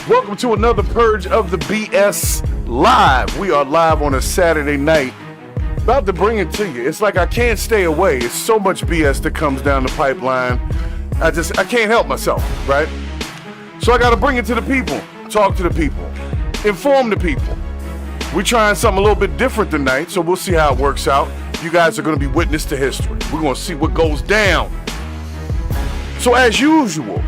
Welcome to another Purge of the BS live. We are live on a Saturday night. About to bring it to you. It's like I can't stay away. It's so much BS that comes down the pipeline. I can't help myself, right? So I got to bring it to the people, talk to the people, inform the people. We're trying something a little bit different tonight, so we'll see how it works out. You guys are going to be witness to history. We're going to see what goes down. So as usual,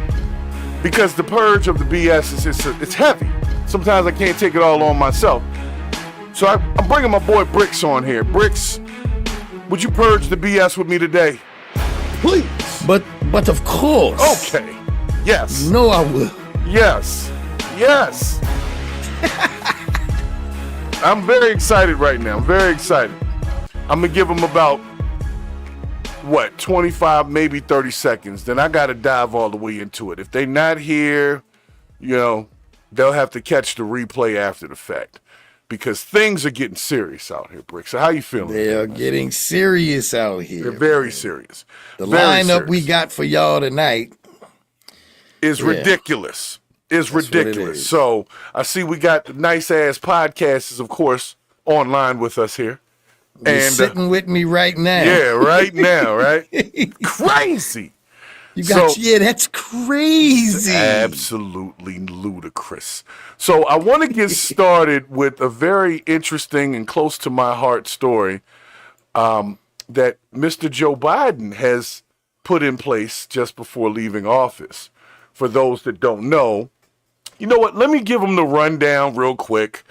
because the purge of the BS it's heavy. Sometimes I can't take it all on myself. So I'm bringing my boy Brix on here. Brix, would you purge the BS with me today? Please. But of course. Okay. Yes. No, I will. Yes. Yes. I'm very excited right now. I'm very excited. I'm going to give them about, 25, maybe 30 seconds. Then I got to dive all the way into it. If they're not here, they'll have to catch the replay after the fact. Because things are getting serious out here, Brix. So how you feeling? They are getting serious out here. They're very serious. The lineup we got for y'all tonight is ridiculous. Is ridiculous. So I see we got the nice-ass podcasters, of course, online with us here. You're sitting with me right now. Yeah, right now, right? Crazy. That's crazy. Absolutely ludicrous. So I want to get started with a very interesting and close to my heart story that Mr. Joe Biden has put in place just before leaving office. For those that don't know, you know what? Let me give them the rundown real quick.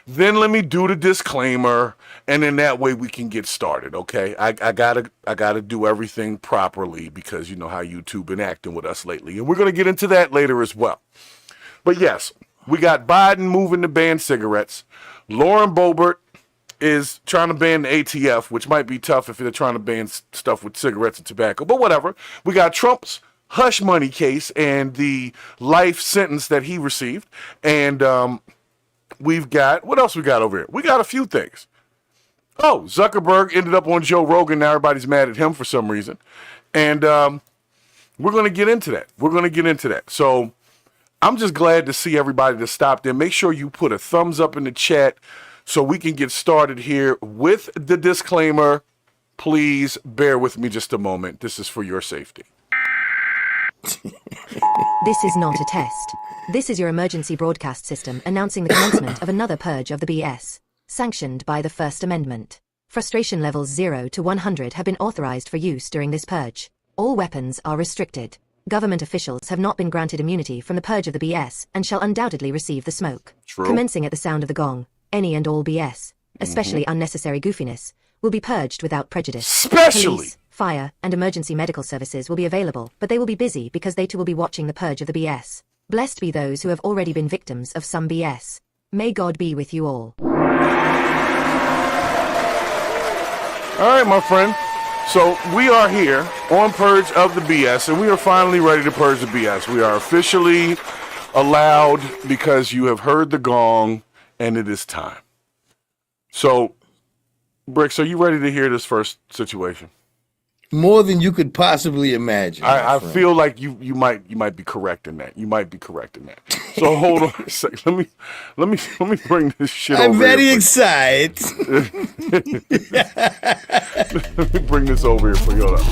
Then let me do the disclaimer, and then that way we can get started, okay? I gotta do everything properly because you know how YouTube been acting with us lately, and we're gonna get into that later as well. But yes, we got Biden moving to ban cigarettes. Lauren Boebert is trying to ban the ATF, which might be tough if they're trying to ban stuff with cigarettes and tobacco, but whatever. We got Trump's hush money case and the life sentence that he received, and we've got, what else we got over here? We got a few things. Oh, Zuckerberg ended up on Joe Rogan. Now everybody's mad at him for some reason. And we're going to get into that. So I'm just glad to see everybody that stopped in. Make sure you put a thumbs up in the chat so we can get started here with the disclaimer. Please bear with me just a moment. This is for your safety. This is not a test. This is your emergency broadcast system announcing the commencement of another purge of the BS, sanctioned by the First Amendment. Frustration levels 0 to 100 have been authorized for use during this purge. All weapons are restricted. Government officials have not been granted immunity from the purge of the BS and shall undoubtedly receive the smoke. True. Commencing at the sound of the gong, any and all BS, especially unnecessary goofiness, will be purged without prejudice. Especially! Police, fire, and emergency medical services will be available, but they will be busy because they too will be watching the purge of the BS. Blessed be those who have already been victims of some BS. May God be with you all. All right, my friend. So we are here on Purge of the BS, and we are finally ready to purge the BS. We are officially allowed because you have heard the gong, and it is time. So, Brix, are you ready to hear this first situation? More than you could possibly imagine. I feel like you might be correct in that. You might be correct in that. So hold on a second. Let me bring this shit over. I'm very excited. Let me bring this over here for you. Hold on.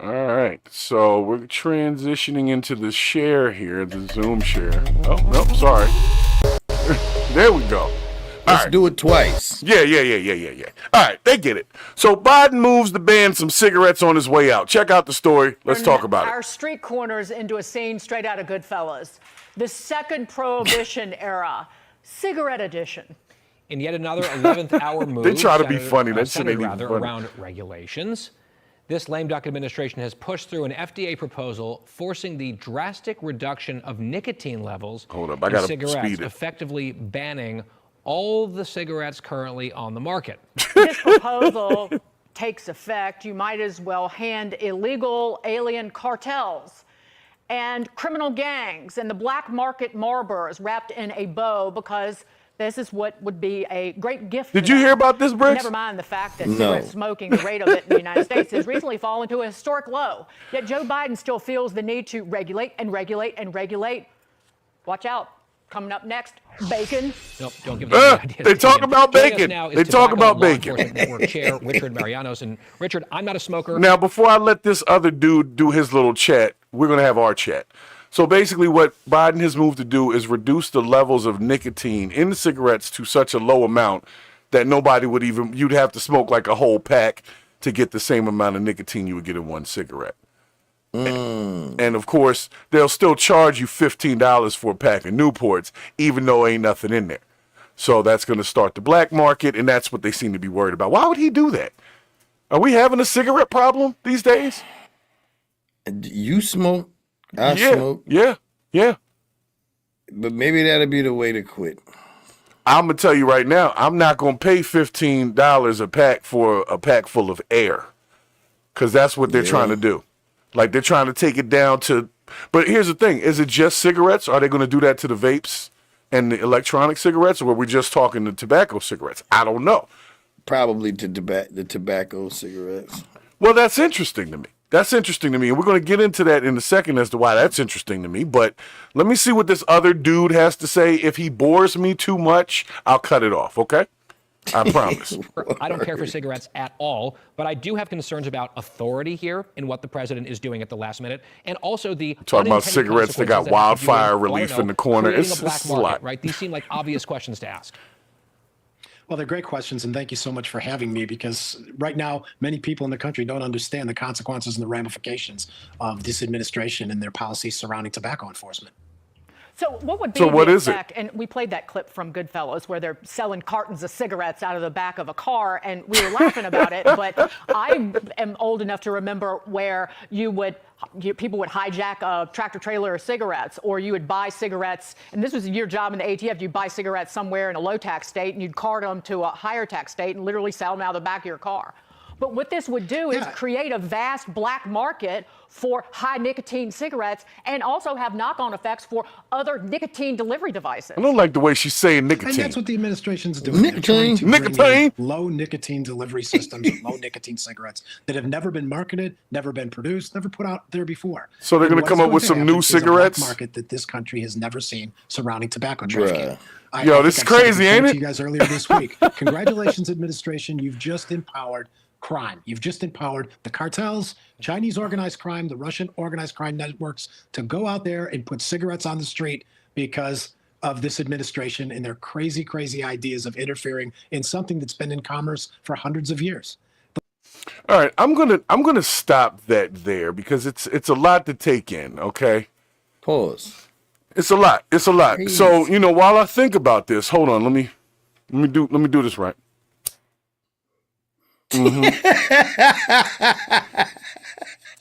All right. So we're transitioning into the share here, the Zoom share. Oh, no, sorry. There we go. Let's do it twice. Yeah. All right, they get it. So Biden moves to ban some cigarettes on his way out. Check out the story. Let's talk about it. Our street corners into a scene straight out of Goodfellas. The second Prohibition era, cigarette edition. In yet another 11th hour move, They try to be funny. That shit ain't even funny. Around regulations. This lame duck administration has pushed through an FDA proposal forcing the drastic reduction of nicotine levels in cigarettes, effectively banning all the cigarettes currently on the market. This proposal takes effect, you might as well hand illegal alien cartels and criminal gangs and the black market Marlboros wrapped in a bow because This is what would be a great gift. Did you hear about this, Brix? Never mind the fact that cigarette smoking, the rate of it in the United States, has recently fallen to a historic low. Yet Joe Biden still feels the need to regulate and regulate and regulate. Watch out. Coming up next, bacon. Nope, don't give them ideas. They talk about bacon. They talk about bacon. Network Chair Richard Marianos. And Richard, I'm not a smoker. Now, before I let this other dude do his little chat, we're going to have our chat. So basically what Biden has moved to do is reduce the levels of nicotine in the cigarettes to such a low amount that nobody would even, you'd have to smoke like a whole pack to get the same amount of nicotine you would get in one cigarette. And of course, they'll still charge you $15 for a pack of Newports, even though ain't nothing in there. So that's going to start the black market, and that's what they seem to be worried about. Why would he do that? Are we having a cigarette problem these days? You smoke, I smoke. Yeah. But maybe that'll be the way to quit. I'm going to tell you right now, I'm not going to pay $15 a pack for a pack full of air, because that's what they're trying to do. Like, they're trying to take it down to, but here's the thing. Is it just cigarettes? Are they going to do that to the vapes and the electronic cigarettes, or are we just talking the tobacco cigarettes? I don't know. Probably to the tobacco cigarettes. Well, that's interesting to me. And we're going to get into that in a second as to why that's interesting to me. But let me see what this other dude has to say. If he bores me too much, I'll cut it off, okay? I promise. I don't care for cigarettes at all, but I do have concerns about authority here in what the president is doing at the last minute, and also the talking about cigarettes that got wildfire relief in the corner. It's a lot, right? These seem like obvious questions to ask. Well, they're great questions, and thank you so much for having me, because right now, many people in the country don't understand the consequences and the ramifications of this administration and their policies surrounding tobacco enforcement. So what would be the effect, and we played that clip from Goodfellas where they're selling cartons of cigarettes out of the back of a car, and we were laughing about it, but I am old enough to remember where people would hijack a tractor trailer of cigarettes, or you would buy cigarettes, and this was your job in the ATF, you'd buy cigarettes somewhere in a low tax state, and you'd cart them to a higher tax state and literally sell them out of the back of your car. But what this would do is create a vast black market for high nicotine cigarettes, and also have knock-on effects for other nicotine delivery devices. I don't like the way she's saying nicotine. And that's what the administration's doing. Nicotine. Low nicotine delivery systems, low nicotine cigarettes that have never been marketed, never been produced, never put out there before. So they're going to come up with some new cigarettes? Market that this country has never seen surrounding tobacco trafficking. Yo, this is crazy, ain't it? You guys earlier this week. Congratulations, administration. You've just empowered crime. You've just empowered the cartels, Chinese organized crime, the Russian organized crime networks to go out there and put cigarettes on the street because of this administration and their crazy, crazy ideas of interfering in something that's been in commerce for hundreds of years. All right, I'm gonna stop that there, because it's a lot to take in. Okay, Pause. it's a lot. Crazy. So while I think about this, hold on. Let me do this right.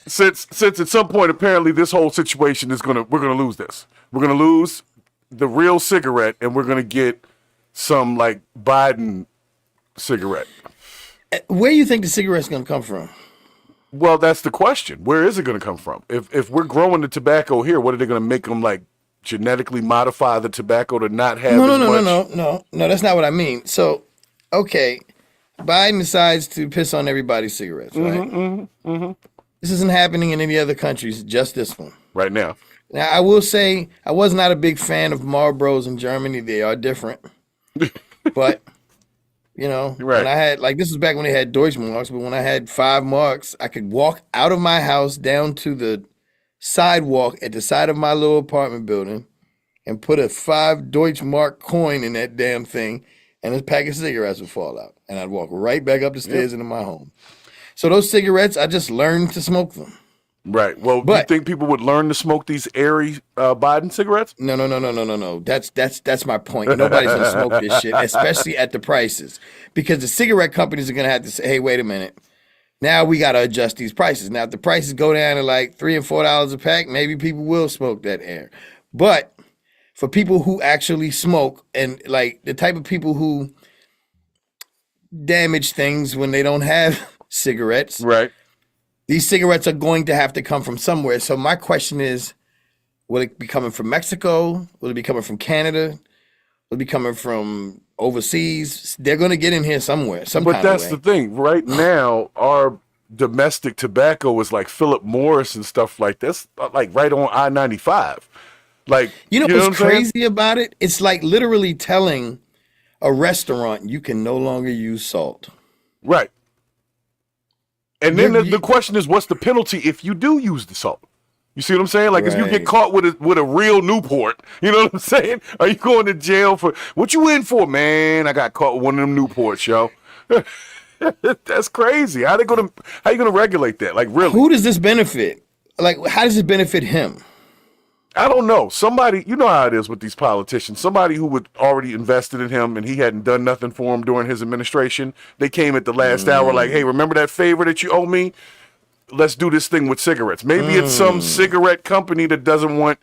Since at some point apparently this whole situation is we're gonna lose this. We're gonna lose the real cigarette, and we're gonna get some like Biden cigarette. Where do you think the cigarette's gonna come from? Well, that's the question. Where is it gonna come from? If we're growing the tobacco here, what are they gonna make them like genetically modify the tobacco to not have No, that's not what I mean. So, okay. Biden decides to piss on everybody's cigarettes, right? This isn't happening in any other countries, just this one. Right now. Now, I will say I was not a big fan of Marlboros in Germany. They are different. But, when I had, this is back when they had Deutschmarks, but when I had 5 marks, I could walk out of my house down to the sidewalk at the side of my little apartment building and put a 5 Deutschmark coin in that damn thing, and a pack of cigarettes would fall out. And I'd walk right back up the stairs into my home. So those cigarettes, I just learned to smoke them. Right. Well, do you think people would learn to smoke these airy Biden cigarettes? No. That's my point. Nobody's going to smoke this shit, especially at the prices. Because the cigarette companies are going to have to say, hey, wait a minute. Now we got to adjust these prices. Now, if the prices go down to like $3 and $4 a pack, maybe people will smoke that air. But for people who actually smoke, and like the type of people who damage things when they don't have cigarettes, right? These cigarettes are going to have to come from somewhere. So my question is, will it be coming from Mexico? Will it be coming from Canada? It'll be coming from overseas. They're going to get in here somewhere, But that's the thing. Right now, our domestic tobacco is like Philip Morris and stuff like this, like right on I-95. Like, you know what's crazy about it? It's like literally telling a restaurant you can no longer use salt. Right. And then the question is, what's the penalty if you do use the salt? You see what I'm saying? Like, if you get caught with a real Newport, you know what I'm saying? Are you going to jail for what you in for, man? I got caught with one of them Newports, yo. That's crazy. How you gonna regulate that? Like, really? Who does this benefit? Like, how does it benefit him? I don't know. Somebody, you know how it is with these politicians. Somebody who would already invested in him and he hadn't done nothing for him during his administration. They came at the last hour like, hey, remember that favor that you owe me? Let's do this thing with cigarettes. Maybe it's some cigarette company that doesn't want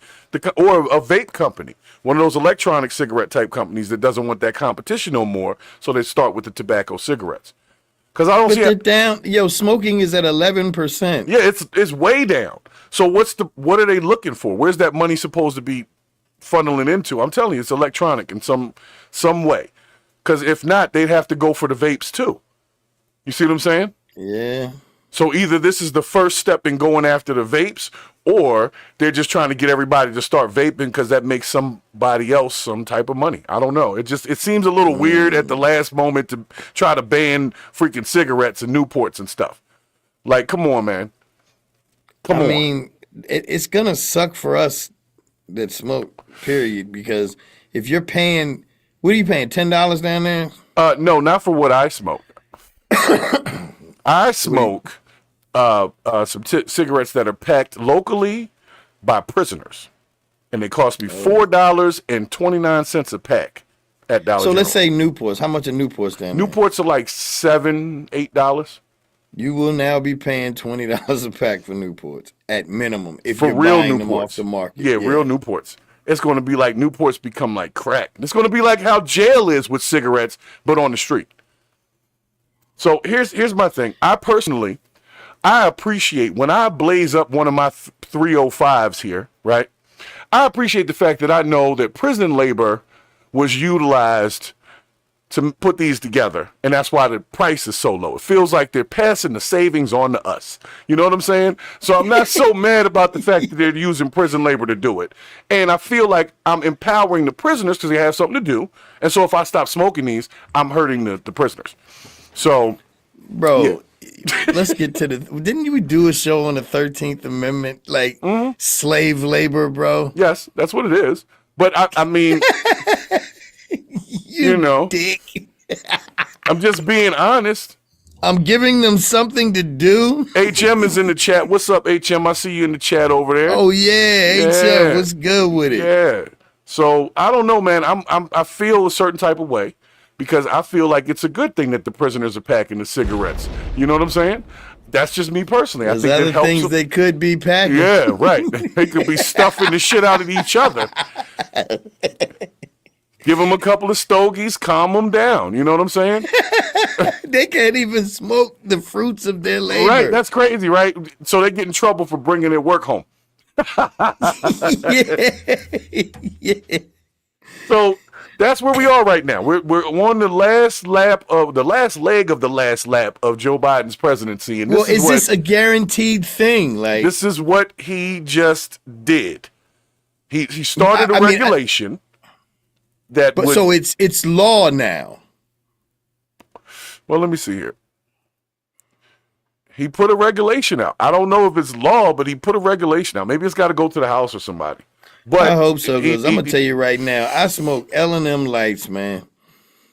or a vape company, one of those electronic cigarette type companies that doesn't want that competition no more. So they start with the tobacco cigarettes. Because I don't see it down. Yo, smoking is at 11%. Yeah, it's way down. So what are they looking for? Where's that money supposed to be funneling into? I'm telling you, it's electronic in some way. Because if not, they'd have to go for the vapes too. You see what I'm saying? Yeah. So either this is the first step in going after the vapes, or they're just trying to get everybody to start vaping because that makes somebody else some type of money. I don't know. It seems a little weird at the last moment to try to ban freaking cigarettes and Newports and stuff. Like, come on, man. Come on. I mean, it's going to suck for us that smoke, period, because if you're paying, what are you paying, $10 down there? No, not for what I smoke. I smoke some cigarettes that are packed locally by prisoners, and they cost me $4.29 a pack at Dollar General. So let's say Newports. How much are Newports then? Newports are like $7, $8. You will now be paying $20 a pack for Newports at minimum if for you're real buying Newports them off the market. Yeah, real Newports. It's going to be like Newports become like crack. It's going to be like how jail is with cigarettes, but on the street. So here's my thing. I appreciate when I blaze up one of my 305s here, right? I appreciate the fact that I know that prison labor was utilized to put these together, and that's why the price is so low. It feels like they're passing the savings on to us. You know what I'm saying? So I'm not so mad about the fact that they're using prison labor to do it. And I feel like I'm empowering the prisoners because they have something to do. And so if I stop smoking these, I'm hurting the prisoners. So, bro, let's get to didn't you do a show on the 13th Amendment, like slave labor, bro? Yes, that's what it is. But I mean, you know, dick. I'm just being honest. I'm giving them something to do. HM is in the chat. What's up, HM? I see you in the chat over there. Oh yeah, HM. What's good with it? Yeah. So I don't know, man. I feel a certain type of way because I feel like it's a good thing that the prisoners are packing the cigarettes. You know what I'm saying? That's just me personally. There's I think other that helps things them. they could be packing. Yeah, right. They could be stuffing the shit out of each other. Give them a couple of stogies, calm them down. You know what I'm saying? They can't even smoke the fruits of their labor. Right, that's crazy, right? So they get in trouble for bringing their work home. Yeah. So that's where we are right now. We're on the last leg of the last lap of Joe Biden's presidency. And this is this a guaranteed thing? Like, this is what he just did. He started a regulation that. But so it's law now. Well, let me see here. He put a regulation out. I don't know if it's law, but he put a regulation out. Maybe it's got to go to the House or somebody. But I hope so, because I'm gonna tell you right now, I smoke L&M lights, man.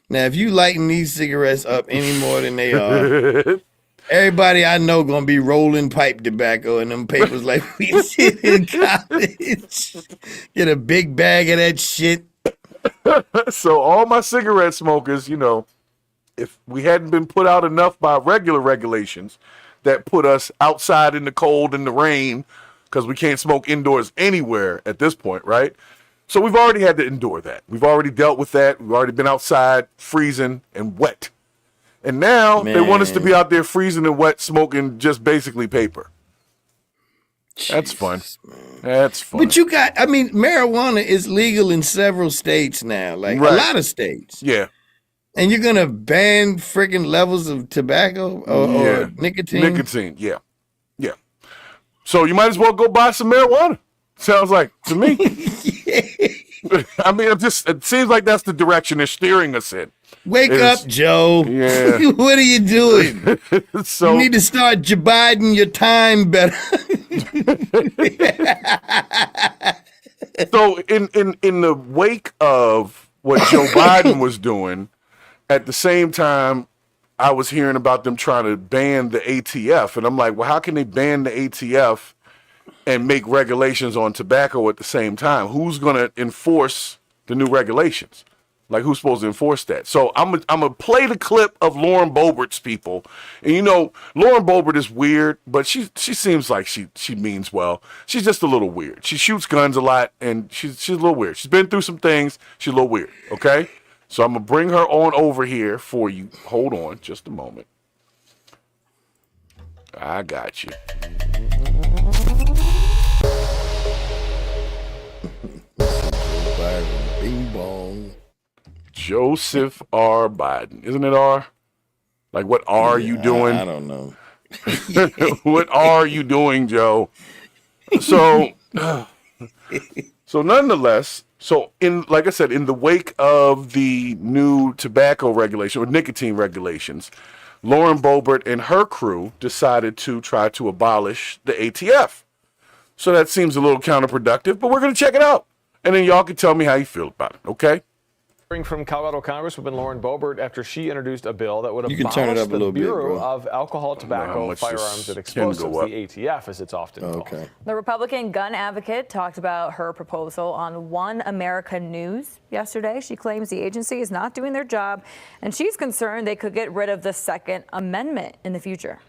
Now, if you lighten these cigarettes up any more than they are, everybody I know gonna be rolling pipe tobacco in them papers like we did in college. Get a big bag of that shit. So all my cigarette smokers, you know, if we hadn't been put out enough by regular regulations that put us outside in the cold and the rain, because we can't smoke indoors anywhere at this point, right? So we've already had to endure that. We've already dealt with that. We've already been outside freezing and wet. And now they want us to be out there freezing and wet, smoking just basically paper. That's fun. That's fun. But I mean, marijuana is legal in several states now, like a lot of states. Yeah. And you're going to ban freaking levels of tobacco or nicotine? Nicotine, yeah. Yeah. So you might as well go buy some marijuana. Sounds like to me. I mean, it seems like that's the direction they're steering us in. Wake up, Joe. Yeah. What are you doing? So, you need to start biding your time better. So in the wake of what Joe Biden was doing, at the same time, I was hearing about them trying to ban the ATF. And I'm like, well, how can they ban the ATF and make regulations on tobacco at the same time? Who's going to enforce the new regulations? Like, who's supposed to enforce that? So I'm gonna play the clip of Lauren Boebert's people. And, you know, Lauren Boebert is weird, but she seems like she means well. She's just a little weird. She shoots guns a lot, and she's a little weird. She's been through some things. She's a little weird, okay? So I'm going to bring her on over here for you. Hold on just a moment. I got you. Bing bong. Joseph R. Biden. Isn't it R? Like, what are you doing? I don't know. What are you doing, Joe? So, nonetheless, like I said, in the wake of the new tobacco regulation or nicotine regulations, Lauren Boebert and her crew decided to try to abolish the ATF. So that seems a little counterproductive, but we're going to check it out. And then y'all can tell me how you feel about it, okay? From Colorado Congresswoman Lauren Boebert after she introduced a bill that would abolish the Bureau of Alcohol, Tobacco, Firearms, and Explosives, the ATF, as it's often called. Okay. The Republican gun advocate talked about her proposal on One America News yesterday. She claims the agency is not doing their job, and she's concerned they could get rid of the Second Amendment in the future.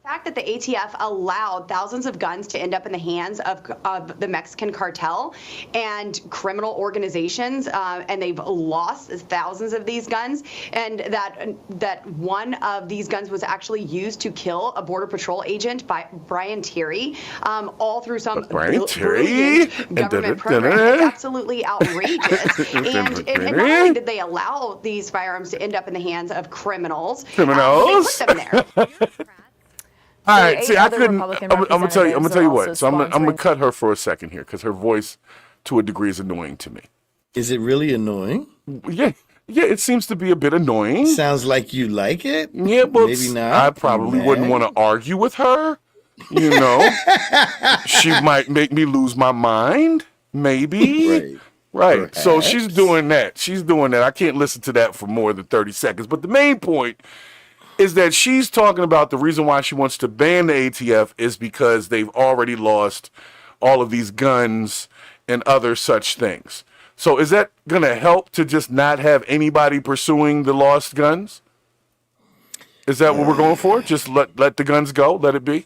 The fact that the ATF allowed thousands of guns to end up in the hands of the Mexican cartel and criminal organizations, and they've lost thousands of these guns, and that one of these guns was actually used to kill a Border Patrol agent by Brian Terry, all through some brilliant government program. It's absolutely outrageous. And not only did they allow these firearms to end up in the hands of criminals, they put them there. All right, see, I couldn't. I'm gonna tell you what. So I'm gonna cut her for a second here because her voice, to a degree, is annoying to me. Is it really annoying? Yeah, it seems to be a bit annoying. Sounds like you like it. Yeah, but maybe not. I probably wouldn't want to argue with her. You know, she might make me lose my mind. Maybe. Right. Perhaps. So she's doing that. I can't listen to that for more than 30 seconds. But the main point is that she's talking about the reason why she wants to ban the ATF is because they've already lost all of these guns and other such things. So is that going to help to just not have anybody pursuing the lost guns? Is that what we're going for? Just let the guns go? Let it be?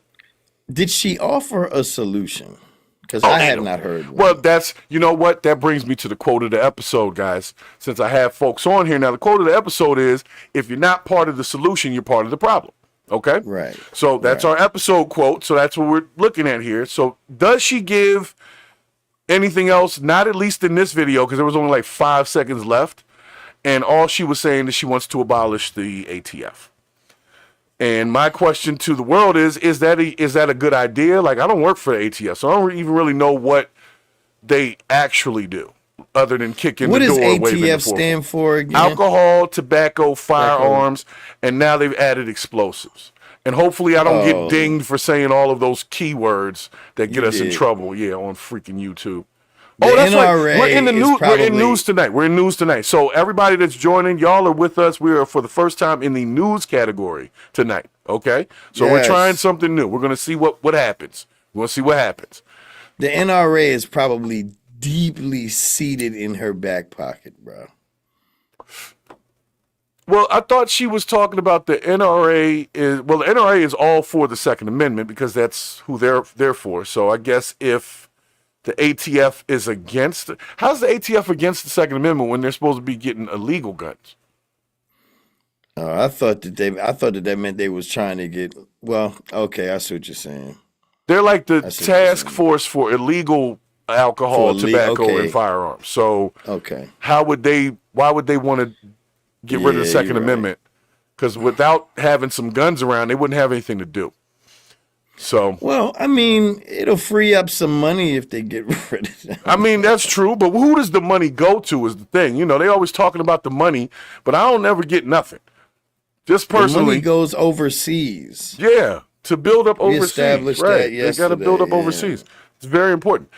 Did she offer a solution? Because I have not heard one. Well, you know what? That brings me to the quote of the episode, guys. Since I have folks on here now, the quote of the episode is, if you're not part of the solution, you're part of the problem. Okay? Right. So that's our episode quote. So that's what we're looking at here. So does she give anything else? Not at least in this video, because there was only like 5 seconds left. And all she was saying is she wants to abolish the ATF. And my question to the world is that a good idea? Like, I don't work for the ATF, so I don't even really know what they actually do other than kicking the door. What does ATF stand for again? Alcohol, tobacco, firearms, and now they've added explosives. And hopefully I don't get dinged for saying all of those keywords that get us in trouble, on freaking YouTube. That's NRA right. We're in the news. We're in news tonight. So everybody that's joining, y'all are with us. We are for the first time in the news category tonight. Okay, so we're trying something new. We're gonna see what happens. We're gonna see what happens. The NRA is probably deeply seated in her back pocket, bro. Well, I thought she was talking about the NRA the NRA is all for the Second Amendment because that's who they're for. So I guess if the ATF is against it, how's the ATF against the Second Amendment when they're supposed to be getting illegal guns? I thought that meant they was trying to get. Well, okay, I see what you're saying. They're like the task force for illegal alcohol, tobacco, and firearms. So why would they want to get rid of the Second Amendment? Because without having some guns around, they wouldn't have anything to do. So, well, I mean, it'll free up some money if they get rid of them. I mean, that's true, but who does the money go to is the thing. You know, they always talking about the money, but I don't ever get nothing. Just personally, the money goes overseas. Yeah, to build up overseas. Right, they got to build up overseas. It's very important.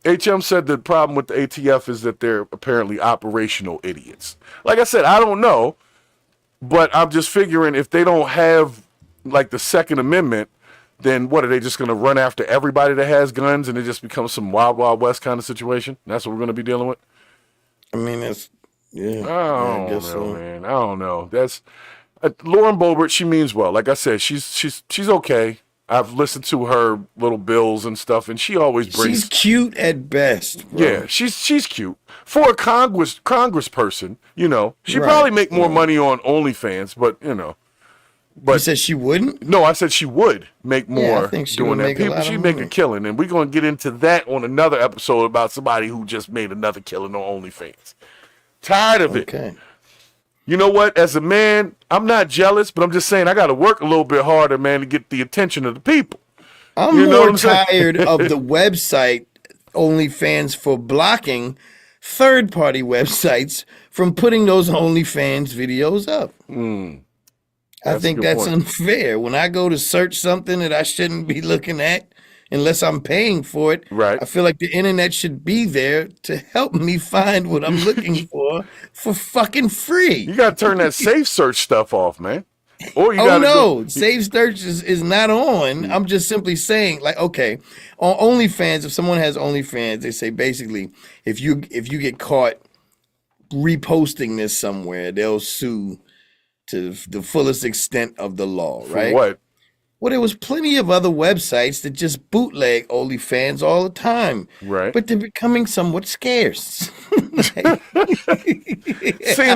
HM said the problem with the ATF is that they're apparently operational idiots. Like I said, I don't know, but I'm just figuring if they don't have like the Second Amendment, then what, are they just going to run after everybody that has guns and it just becomes some Wild Wild West kind of situation? That's what we're going to be dealing with? I mean, that's, I don't know, man. I don't know. That's Lauren Boebert, she means well. Like I said, she's okay. I've listened to her little bills and stuff, and she always brings... She's cute at best, bro. Yeah, she's cute. For a congressperson, you know, she'd probably make more money on OnlyFans, but, you know... But you said she wouldn't? No, I said she would make more I think she doing would that. make a lot She'd of make money. a killing, and we're going to get into that on another episode about somebody who just made another killing on OnlyFans. Tired of it. Okay. You know what? As a man, I'm not jealous, but I'm just saying I got to work a little bit harder, man, to get the attention of the people. I'm more tired of the website OnlyFans for blocking third-party websites from putting those OnlyFans videos up. I think that's unfair. When I go to search something that I shouldn't be looking at, unless I'm paying for it, I feel like the internet should be there to help me find what I'm looking for fucking free. You got to turn that safe search stuff off, man. Or you gotta safe search is not on. I'm just simply saying, like, okay, on OnlyFans, if someone has OnlyFans, they say basically, if you get caught reposting this somewhere, they'll sue to the fullest extent of the law, right? For what? Well, there was plenty of other websites that just bootleg OnlyFans all the time. Right. But they're becoming somewhat scarce. Seems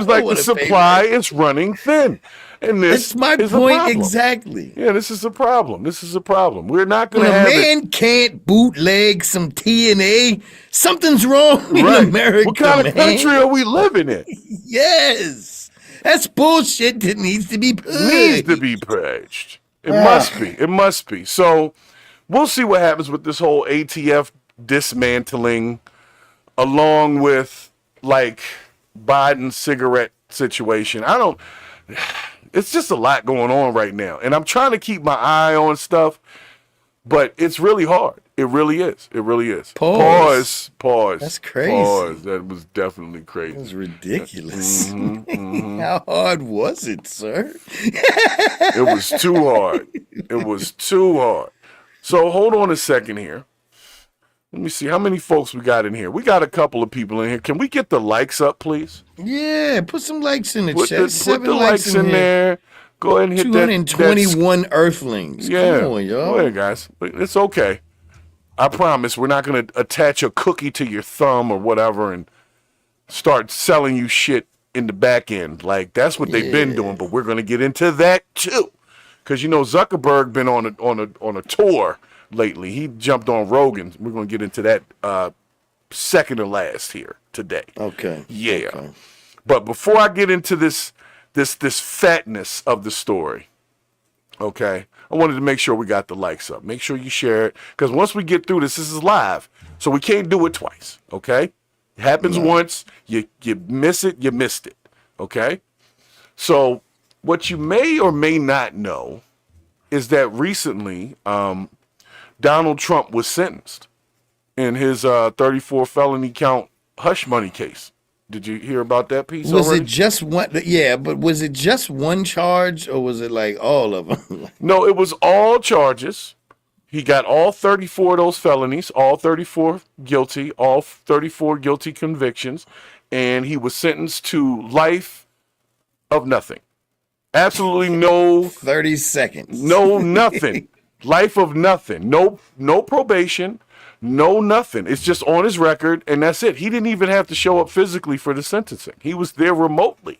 like the supply is running thin. And this That's my is point a problem. exactly. Yeah, this is a problem. This is a problem. We're not going to When have a man can't bootleg some TNA, something's wrong in America. What kind of country are we living in? Yes. That's bullshit that needs to be purged. Needs to be purged. It must be. It must be. So we'll see what happens with this whole ATF dismantling, along with like Biden's cigarette situation. It's just a lot going on right now. And I'm trying to keep my eye on stuff, but it's really hard. It really is. It really is. Pause. That's crazy. Pause. That was definitely crazy. That was ridiculous. How hard was it, sir? It was too hard. It was too hard. So hold on a second here. Let me see how many folks we got in here. We got a couple of people in here. Can we get the likes up, please? Yeah, put some likes in the chat. Put the likes in there. Go ahead and hit 221 Earthlings. Yeah. Come on, y'all. Go ahead, guys. It's okay. I promise we're not going to attach a cookie to your thumb or whatever and start selling you shit in the back end. Like, that's what they've been doing, but we're going to get into that too. Because, you know, Zuckerberg been on a tour lately. He jumped on Rogan. We're going to get into that second to last here today. Okay. Yeah. Okay. But before I get into this fatness of the story, okay, I wanted to make sure we got the likes up. Make sure you share it, because once we get through this is live, so we can't do it twice, okay? It happens once, you miss it, you missed it, okay? So what you may or may not know is that recently Donald Trump was sentenced in his 34 felony count hush money case. Did you hear about that piece already? It just one? Yeah, but was it just one charge, or was it like all of them? No, it was all charges. He got all 34 of those felonies, all 34 guilty, all 34 guilty convictions, and he was sentenced to life of nothing. Absolutely no 30 seconds. No nothing. Life of nothing. No probation. No nothing. It's just on his record, and that's it. He didn't even have to show up physically for the sentencing. He was there remotely.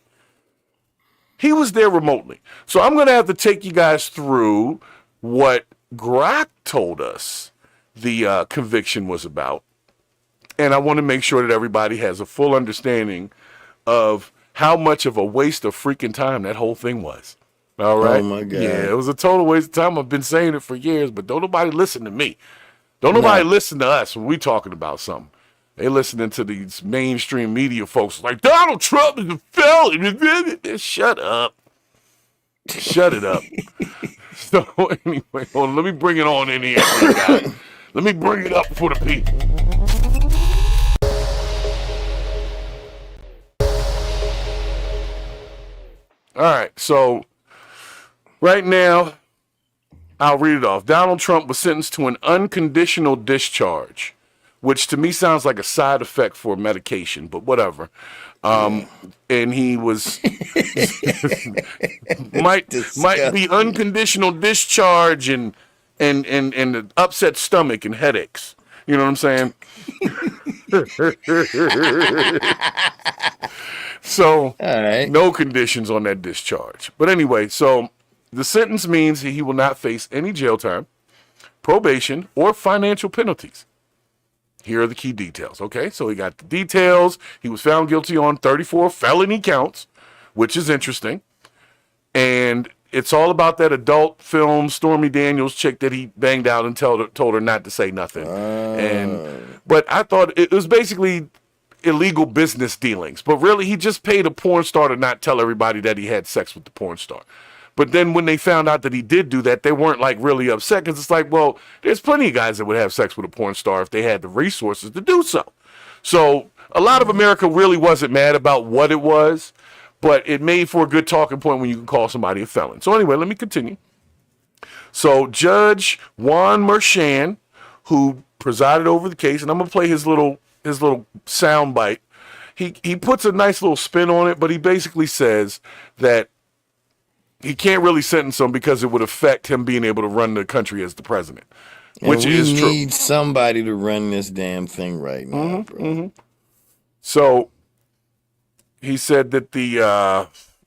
So I'm going to have to take you guys through what Grok told us the conviction was about. And I want to make sure that everybody has a full understanding of how much of a waste of freaking time that whole thing was. All right? Oh, my God. Yeah, it was a total waste of time. I've been saying it for years, but don't nobody listen to me. Don't nobody listen to us when we talking about something. They listening to these mainstream media folks like, Donald Trump is a felon. Shut up. Shut it up. So anyway, hold on, let me bring it on in here. Let me bring it up for the people. All right, so right now, I'll read it off. Donald Trump was sentenced to an unconditional discharge, which to me sounds like a side effect for medication, but whatever. And he was might be unconditional discharge and an upset stomach and headaches. You know what I'm saying? So, no conditions on that discharge. But anyway, so the sentence means he will not face any jail time, probation, or financial penalties. Here are the key details. Okay, so he got the details. He was found guilty on 34 felony counts, which is interesting. And it's all about that adult film Stormy Daniels chick that he banged out and told her not to say nothing. But I thought it was basically illegal business dealings. But really, he just paid a porn star to not tell everybody that he had sex with the porn star. But then when they found out that he did do that, they weren't like really upset because it's like, well, there's plenty of guys that would have sex with a porn star if they had the resources to do so. So a lot of America really wasn't mad about what it was, but it made for a good talking point when you can call somebody a felon. So anyway, let me continue. So Judge Juan Merchan, who presided over the case, and I'm gonna play his little sound bite. He puts a nice little spin on it, but he basically says that he can't really sentence him because it would affect him being able to run the country as the president, which is true. We need somebody to run this damn thing right now, bro. So he said that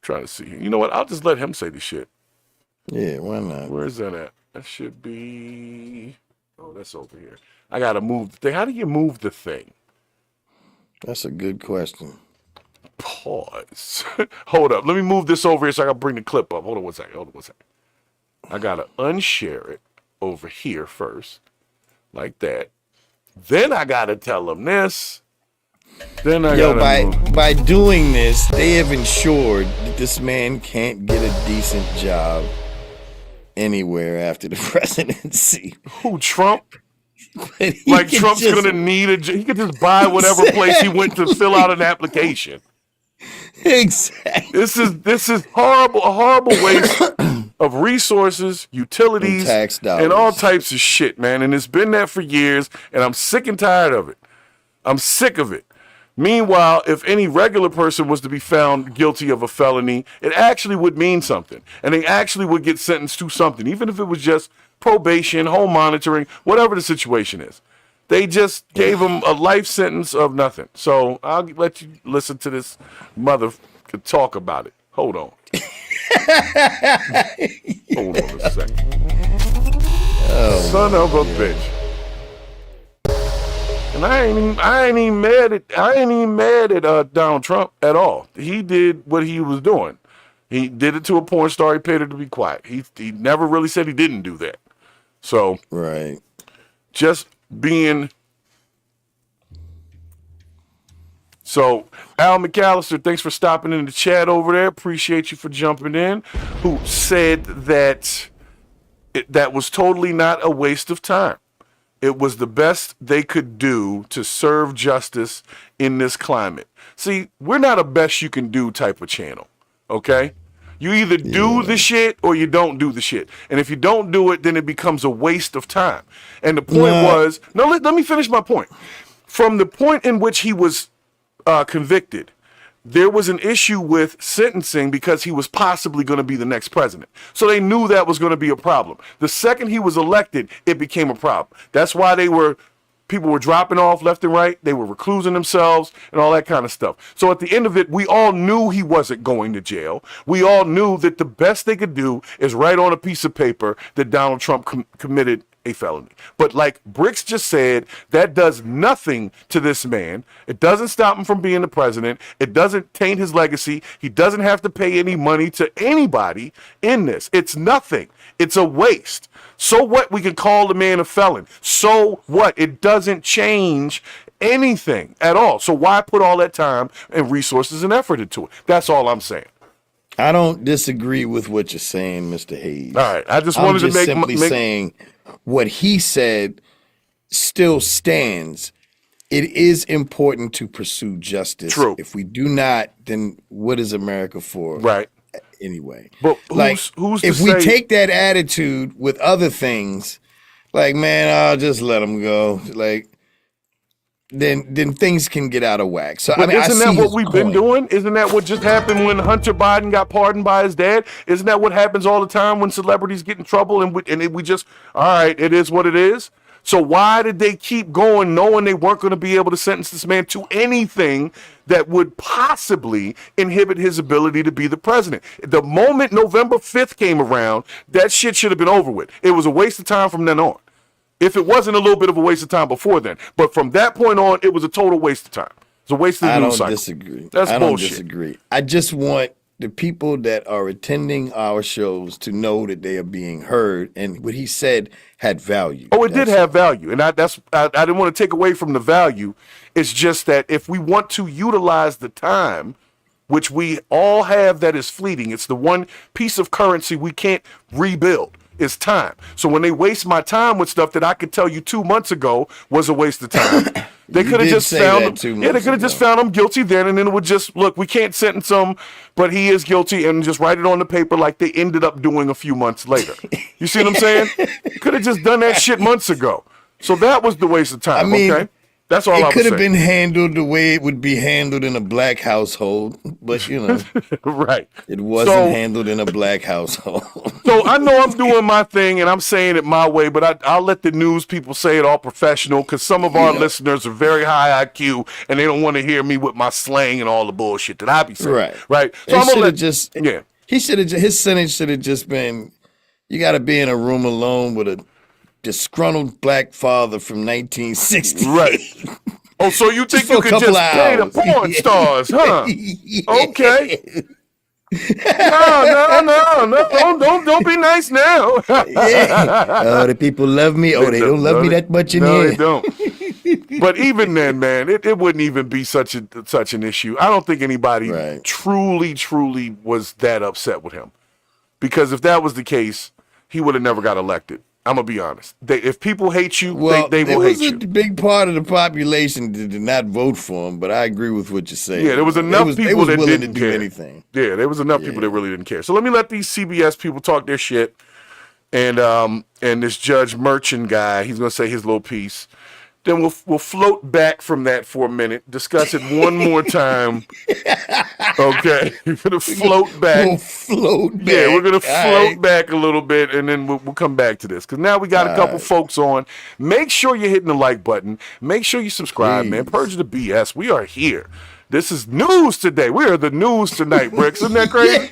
trying to see. You know what? I'll just let him say the shit. Yeah, why not? Where is that at? That should be. Oh, that's over here. I gotta move the thing. How do you move the thing? That's a good question. Pause. Hold up. Let me move this over here so I can bring the clip up. Hold on one second. I gotta unshare it over here first, like that. Then I gotta tell them this. Then I by doing this, they have ensured that this man can't get a decent job anywhere after the presidency. Who, Trump? Like Trump's gonna need a job. He could just buy whatever place he went to fill out an application. Exactly. This is horrible, a horrible waste of resources, utilities, and tax dollars, and all types of shit, man. And it's been that for years, and I'm sick and tired of it. I'm sick of it. Meanwhile, if any regular person was to be found guilty of a felony, it actually would mean something. And they actually would get sentenced to something, even if it was just probation, home monitoring, whatever the situation is. They just gave him a life sentence of nothing. So I'll let you listen to this mother talk about it. Hold on. Hold on a second. Oh, son of a bitch. And I ain't even mad at Donald Trump at all. He did what he was doing. He did it to a porn star. He paid her to be quiet. He never really said he didn't do that. So right, just being. So Al McAllister, thanks for stopping in the chat over there. Appreciate you for jumping in. Who said that that was totally not a waste of time. It was the best they could do to serve justice in this climate. See, we're not a best you can do type of channel, okay? You either do the shit or you don't do the shit. And if you don't do it, then it becomes a waste of time. And the point was, let me finish my point. From the point in which he was convicted, there was an issue with sentencing because he was possibly going to be the next president. So they knew that was going to be a problem. The second he was elected, it became a problem. That's why they were People were dropping off left and right. They were reclusing themselves and all that kind of stuff. So at the end of it, we all knew he wasn't going to jail. We all knew that the best they could do is write on a piece of paper that Donald Trump committed a felony. But like Brix just said, that does nothing to this man. It doesn't stop him from being the president. It doesn't taint his legacy. He doesn't have to pay any money to anybody in this. It's nothing. It's a waste. So what? We can call the man a felon. So what? It doesn't change anything at all. So why put all that time and resources and effort into it? That's all I'm saying. I don't disagree with what you're saying, Mr. Hayes. All right. I just wanted to make simply saying what he said still stands. It is important to pursue justice. True. If we do not, then what is America for? Right. Anyway, but who's if we take that attitude with other things, like, man, I'll just let them go, like, then things can get out of whack. So but isn't that what we've been doing? Isn't that what just happened when Hunter Biden got pardoned by his dad? Isn't that what happens all the time when celebrities get in trouble and we just, all right, it is what it is? So why did they keep going knowing they weren't going to be able to sentence this man to anything that would possibly inhibit his ability to be the president? The moment November 5th came around, that shit should have been over with. It was a waste of time from then on. If it wasn't a little bit of a waste of time before then. But from that point on, it was a total waste of time. It's a waste of the news cycle. I don't disagree. That's bullshit. I don't disagree. I just want the people that are attending our shows to know that they are being heard, and what he said had value. Oh, it did have value, and I didn't want to take away from the value. It's just that if we want to utilize the time, which we all have that is fleeting, it's the one piece of currency we can't rebuild. Is time. So when they waste my time with stuff that I could tell you 2 months ago was a waste of time, they could have just found him. Yeah, they could have just found him guilty then, and then it would just look. We can't sentence him, but he is guilty, and just write it on the paper like they ended up doing a few months later. You see what I'm saying? Could have just done that shit months ago. So that was the waste of time. I mean, okay. That's all I was saying. It could have been handled the way it would be handled in a black household, but you know, right? It wasn't handled in a black household. So I know I'm doing my thing and I'm saying it my way, but I'll let the news people say it all professional, because some of our listeners are very high IQ and they don't want to hear me with my slang and all the bullshit that I be saying. Right. So I'm gonna let he should have. His sentence should have just been: you got to be in a room alone with a disgruntled black father from 1960. Right. Oh, so you think you can just pay the porn stars, huh? Okay. No, don't be nice now. Oh, the people love me. Oh, they don't love me that much in here. No, they don't. But even then, man, it wouldn't even be such an issue. I don't think anybody truly was that upset with him. Because if that was the case, he would have never got elected. I'm going to be honest. If people hate you, they will hate you. There was a big part of the population that did not vote for him, but I agree with what you're saying. Yeah, there was enough people that didn't care. Anything. Yeah, there was enough people that really didn't care. So let me let these CBS people talk their shit. And this Judge Merchant guy, he's going to say his little piece. Then we'll float back from that for a minute, discuss it one more time. Okay, we're gonna float back. We'll float back. Yeah, we're gonna float back a little bit, and then we'll come back to this, because now we got a couple folks on. Make sure you're hitting the like button. Make sure you subscribe, man. Purge the BS. We are here. This is news today. We are the news tonight, Brix. Isn't that crazy?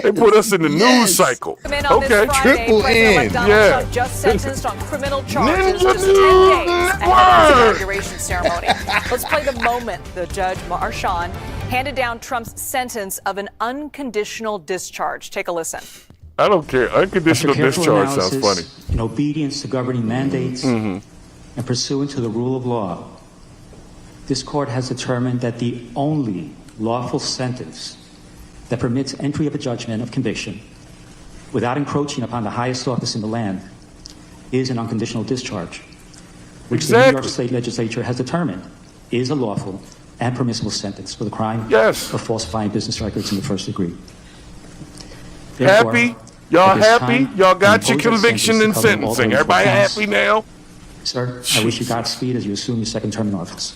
They put us in the news cycle. Okay, triple N. Trump just sentenced on criminal charges just 10 days ahead of his inauguration ceremony. Let's play the moment the Judge Marshawn handed down Trump's sentence of an unconditional discharge. Take a listen. I don't care. Unconditional discharge sounds funny. In obedience to governing mandates and pursuant to the rule of law, this court has determined that the only lawful sentence that permits entry of a judgment of conviction without encroaching upon the highest office in the land is an unconditional discharge, which the New York State Legislature has determined is a lawful and permissible sentence for the crime of falsifying business records in the first degree. Happy? Y'all happy? Y'all got your conviction and sentencing. Everybody happy now? Sir, I wish you Godspeed as you assume your second term in office.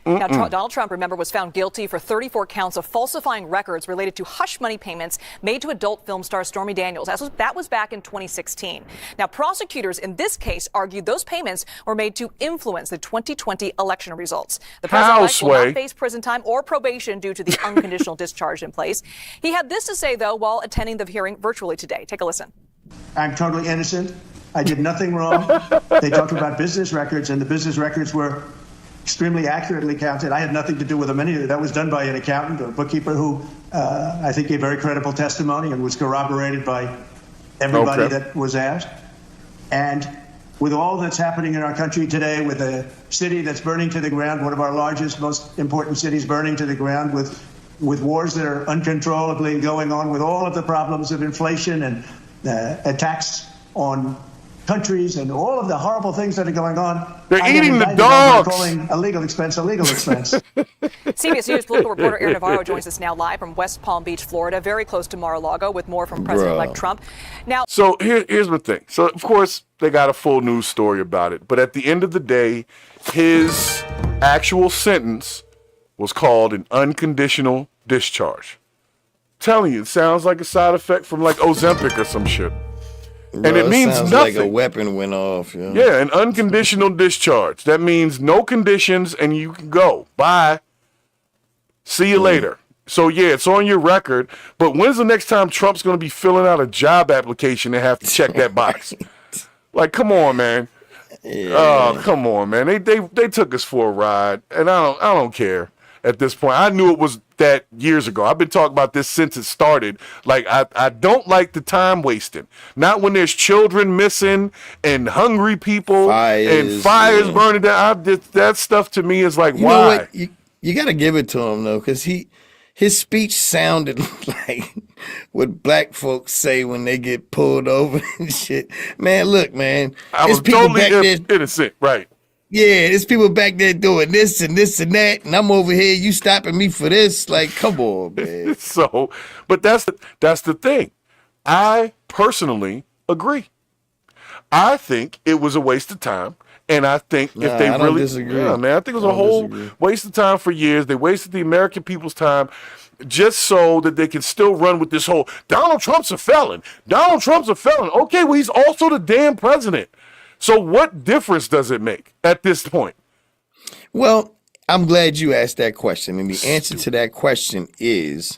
Now, Donald Trump, remember, was found guilty for 34 counts of falsifying records related to hush money payments made to adult film star Stormy Daniels. That was back in 2016. Now, prosecutors in this case argued those payments were made to influence the 2020 election results. The president will not face prison time or probation due to the unconditional discharge in place. He had this to say, though, while attending the hearing virtually today. Take a listen. I'm totally innocent. I did nothing wrong. They talked about business records, and the business records were extremely accurately counted. I had nothing to do with them. That was done by an accountant or bookkeeper who I think gave very credible testimony and was corroborated by everybody that was asked. And with all that's happening in our country today, with a city that's burning to the ground, one of our largest, most important cities burning to the ground, with wars that are uncontrollably going on, with all of the problems of inflation and attacks on countries and all of the horrible things that are going on. They're eating the dogs. Calling a legal expense a legal expense. CBS News political reporter Aaron Navarro joins us now live from West Palm Beach, Florida, very close to Mar-a-Lago, with more from President-elect Trump. Now, so here's the thing. So, of course, they got a full news story about it. But at the end of the day, his actual sentence was called an unconditional discharge. I'm telling you, it sounds like a side effect from like Ozempic or some shit. And it means sounds nothing. Like a weapon went off. Yeah, an unconditional discharge. That means no conditions and you can go. Bye. See you later. So, yeah, it's on your record. But when's the next time Trump's going to be filling out a job application and have to check that box? Like, come on, man. Yeah. Oh, come on, man. They took us for a ride, and I don't care at this point. I knew it was that years ago. I've been talking about this since it started. Like, I don't like the time wasting. Not when there's children missing and hungry people and fires burning down. That stuff to me is like, you why? Know what? You got to give it to him, though, because his speech sounded like what black folks say when they get pulled over and shit. Man, look, man. I was totally innocent, right? Yeah, there's people back there doing this and this and that, and I'm over here. You stopping me for this? Like, come on, man. So, but that's the thing. I personally agree. I think it was a waste of time, and I think if they really disagree, yeah, man, I think it was a whole waste of time for years. They wasted the American people's time just so that they can still run with this whole Donald Trump's a felon. Donald Trump's a felon. Okay, well, he's also the damn president. So what difference does it make at this point? Well, I'm glad you asked that question. And the answer to that question is,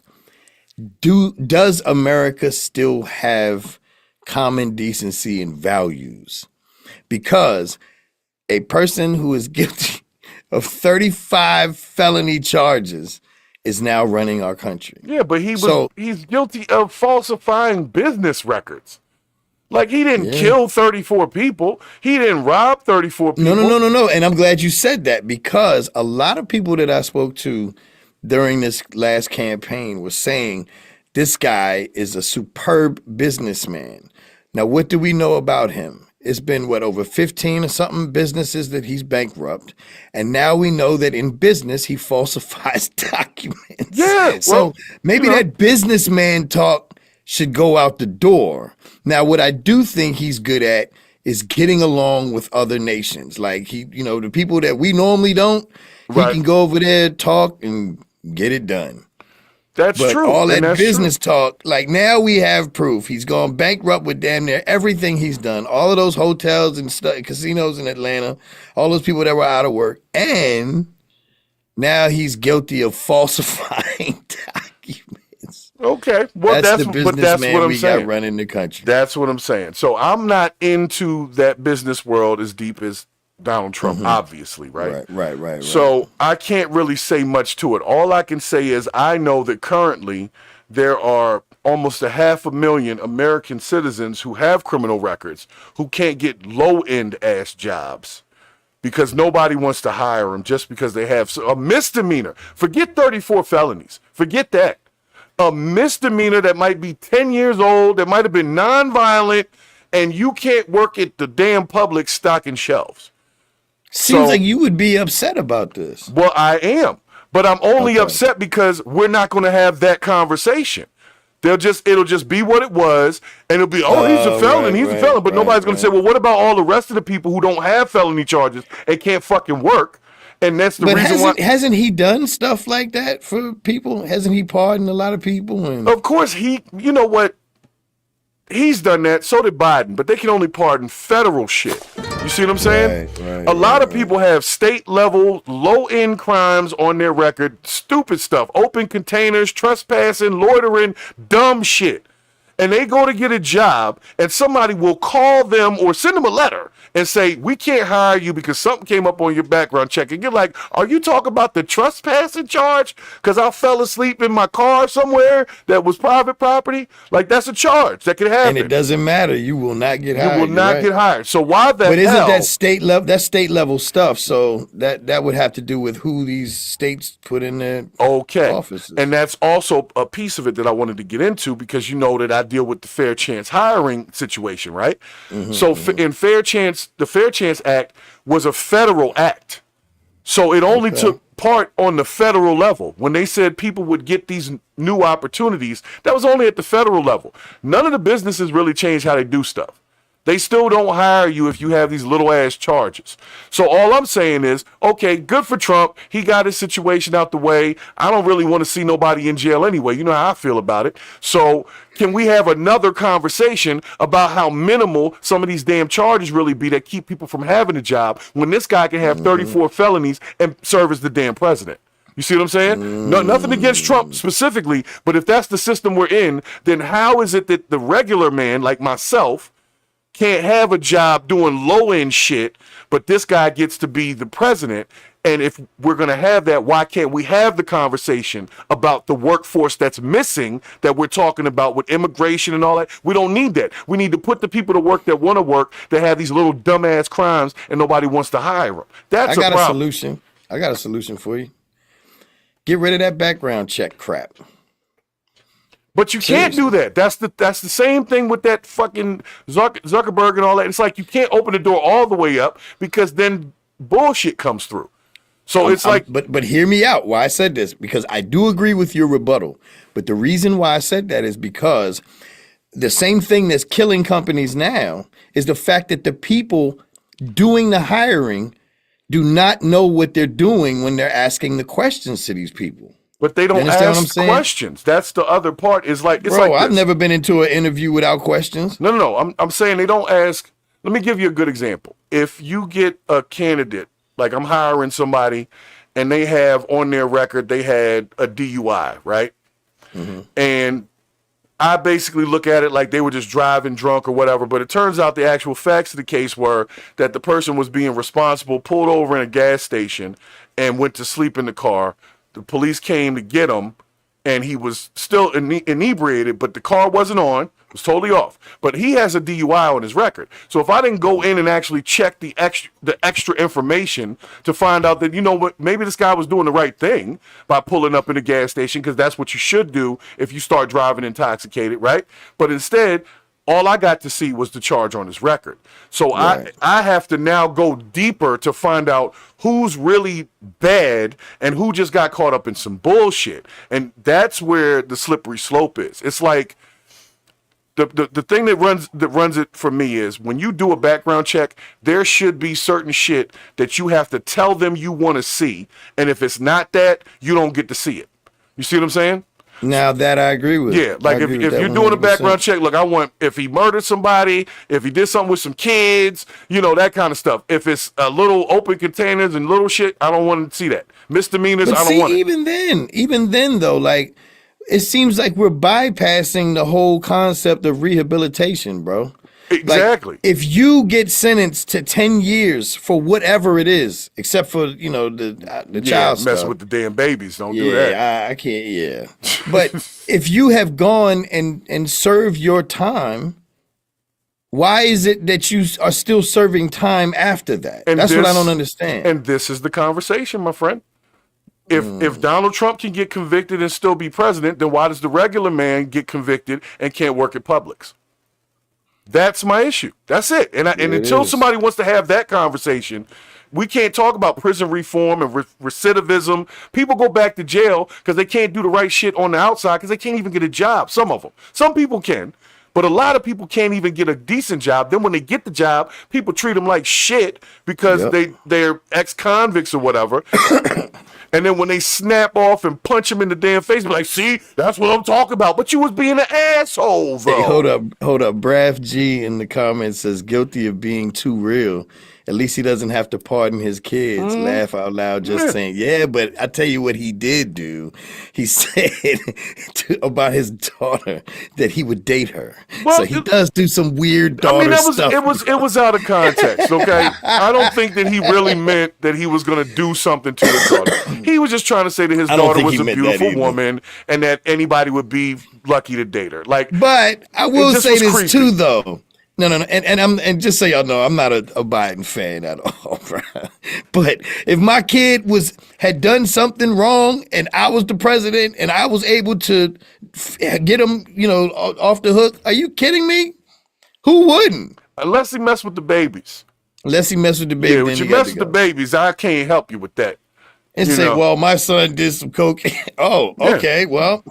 does America still have common decency and values? Because a person who is guilty of 35 felony charges is now running our country. Yeah, but he's guilty of falsifying business records. Like, he didn't kill 34 people. He didn't rob 34 people. No. And I'm glad you said that, because a lot of people that I spoke to during this last campaign were saying this guy is a superb businessman. Now, what do we know about him? It's been, over 15 or something businesses that he's bankrupt. And now we know that in business, he falsifies documents. Yeah. So maybe that businessman talk should go out the door. Now, what I do think he's good at is getting along with other nations. Like, the people that we normally don't, he can go over there, talk, and get it done. That's true. All that business talk, like, now we have proof. He's gone bankrupt with damn near everything he's done. All of those hotels and casinos in Atlanta, all those people that were out of work. And now he's guilty of falsifying documents. Okay, well, that's what I'm saying. Got running the country. That's what I'm saying. So I'm not into that business world as deep as Donald Trump, obviously, right? Right. So I can't really say much to it. All I can say is I know that currently there are almost 500,000 American citizens who have criminal records who can't get low-end ass jobs because nobody wants to hire them just because they have a misdemeanor. Forget 34 felonies. Forget that. A misdemeanor that might be 10 years old, that might have been nonviolent, and you can't work at the damn Publix stocking shelves. Seems like you would be upset about this. Well, I am, but I'm only upset because we're not going to have that conversation. It'll just be what it was, and it'll be, he's a felon, he's a felon, but nobody's going to say, well, what about all the rest of the people who don't have felony charges and can't fucking work? And that's the reason why. Hasn't he done stuff like that for people? Hasn't he pardoned a lot of people? Of course, you know what? He's done that. So did Biden, but they can only pardon federal shit. You see what I'm saying? A lot of people have state level, low end crimes on their record. Stupid stuff. Open containers, trespassing, loitering, dumb shit. And they go to get a job, and somebody will call them or send them a letter and say, we can't hire you because something came up on your background check. And you're like, are you talking about the trespassing charge? Because I fell asleep in my car somewhere that was private property? Like, that's a charge that could happen. And it doesn't matter. You will not get hired. You will not get hired. So why the hell? But isn't that state level? That's state level stuff. So that would have to do with who these states put in their offices. And that's also a piece of it that I wanted to get into, because you know that I deal with the fair chance hiring situation, right? So in fair chance, the Fair Chance Act was a federal act. So it only took part on the federal level. When they said people would get these new opportunities, that was only at the federal level. None of the businesses really changed how they do stuff. They still don't hire you if you have these little ass charges. So all I'm saying is, okay, good for Trump. He got his situation out the way. I don't really want to see nobody in jail anyway. You know how I feel about it. So can we have another conversation about how minimal some of these damn charges really be that keep people from having a job, when this guy can have 34 felonies and serve as the damn president? You see what I'm saying? No, nothing against Trump specifically, but if that's the system we're in, then how is it that the regular man like myself can't have a job doing low-end shit, but this guy gets to be the president? And if we're going to have that, why can't we have the conversation about the workforce that's missing that we're talking about with immigration and all that? We don't need that. We need to put the people to work that want to work, that have these little dumbass crimes and nobody wants to hire them. That's a problem. Solution. I got a solution for you. Get rid of that background check crap. But you can't do that. That's the same thing with that fucking Zuckerberg and all that. It's like you can't open the door all the way up, because then bullshit comes through. So but hear me out why I said this, because I do agree with your rebuttal. But the reason why I said that is because the same thing that's killing companies now is the fact that the people doing the hiring do not know what they're doing when they're asking the questions to these people. But they don't ask questions. That's the other part. It's like I've never been into an interview without questions. No. I'm saying they don't ask. Let me give you a good example. If you get a candidate, like I'm hiring somebody, and they have on their record they had a DUI, right? And I basically look at it like they were just driving drunk or whatever, but it turns out the actual facts of the case were that the person was being responsible, pulled over in a gas station, and went to sleep in the car. The police came to get him, and he was still inebriated, but the car wasn't on. It was totally off. But he has a DUI on his record. So if I didn't go in and actually check the extra information to find out that, you know what, maybe this guy was doing the right thing by pulling up in a gas station, because that's what you should do if you start driving intoxicated, right? But instead, all I got to see was the charge on his record. So I have to now go deeper to find out who's really bad and who just got caught up in some bullshit. And that's where the slippery slope is. It's like the thing that runs it for me is, when you do a background check, there should be certain shit that you have to tell them you want to see. And if it's not that, you don't get to see it. You see what I'm saying? Now that I agree with. Yeah, like if you're doing a background check, look, I want, if he murdered somebody, if he did something with some kids, you know, that kind of stuff. If it's a little open containers and little shit, I don't want to see that. Misdemeanors, I don't want it. Even then though, like, it seems like we're bypassing the whole concept of rehabilitation, bro. Exactly. Like, if you get sentenced to 10 years for whatever it is, except for, you know, the child stuff. Mess with the damn babies. Don't do that. Yeah, I can't. Yeah. But if you have gone and served your time, why is it that you are still serving time after that? That's what I don't understand. And this is the conversation, my friend. If Donald Trump can get convicted and still be president, then why does the regular man get convicted and can't work at Publix? That's my issue. That's it. And until somebody wants to have that conversation, we can't talk about prison reform and recidivism. People go back to jail because they can't do the right shit on the outside, because they can't even get a job. Some of them. Some people can. But a lot of people can't even get a decent job. Then when they get the job, people treat them like shit because they're ex-convicts or whatever. And then when they snap off and punch him in the damn face, be like, see, that's what I'm talking about. But you was being an asshole, bro. Hey, hold up. Braf G in the comments says guilty of being too real. At least he doesn't have to pardon his kids. Laugh out loud just saying, yeah, but I tell you what he did do. He said about his daughter that he would date her. Well, so he does do some weird daughter stuff. It was out of context, okay? I don't think that he really meant that he was going to do something to his daughter. He was just trying to say that his daughter was a beautiful woman and that anybody would be lucky to date her. But I will say this too, though. No, and just so y'all know, I'm not a Biden fan at all, bro. But if my kid had done something wrong and I was the president and I was able to get him, off the hook, are you kidding me? Who wouldn't? Unless he messed with the babies. Unless he messed with the babies. Yeah, when you mess with the babies, I can't help you with that. And say, well, my son did some coke. Oh, okay, well.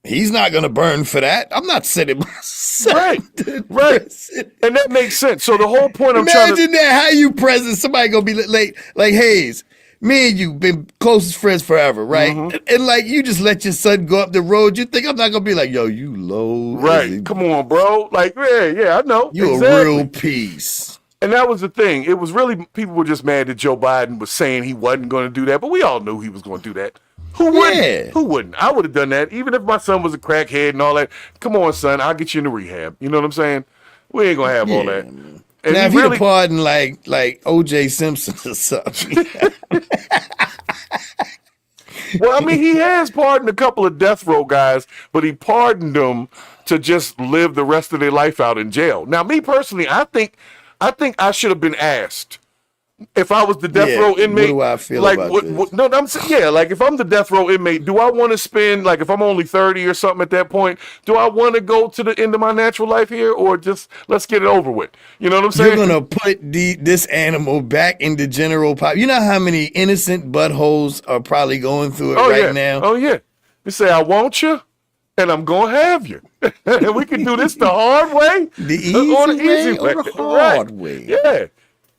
He's not going to burn for that. I'm not sending my son. Right. And that makes sense. So the whole point Imagine that, how you present, somebody going to be like Haze, me and you been closest friends forever, right? And you just let your son go up the road. You think I'm not going to be like, yo, you low. Right. Come on, bro. Yeah, I know. You a real piece. And that was the thing. It was really, people were just mad that Joe Biden was saying he wasn't going to do that, but we all knew he was going to do that. Who wouldn't? Yeah. Who wouldn't? I would have done that, even if my son was a crackhead and all that. Come on, son, I'll get you into rehab. You know what I'm saying? We ain't gonna have all that. And now, if he'd pardoned like O.J. Simpson or something. Well, I mean, he has pardoned a couple of death row guys, but he pardoned them to just live the rest of their life out in jail. Now, me personally, I think I should have been asked. If I was the death row inmate, what do I feel about this? No, I'm saying, if I'm the death row inmate, do I want to spend, if I'm only 30 or something at that point, do I want to go to the end of my natural life here, or just let's get it over with? You know what I'm saying? You're gonna put this animal back in the general pop. You know how many innocent buttholes are probably going through it now? Oh yeah. You say I want you, and I'm gonna have you, and we can do this the hard way, the easy way, or the hard way. Yeah.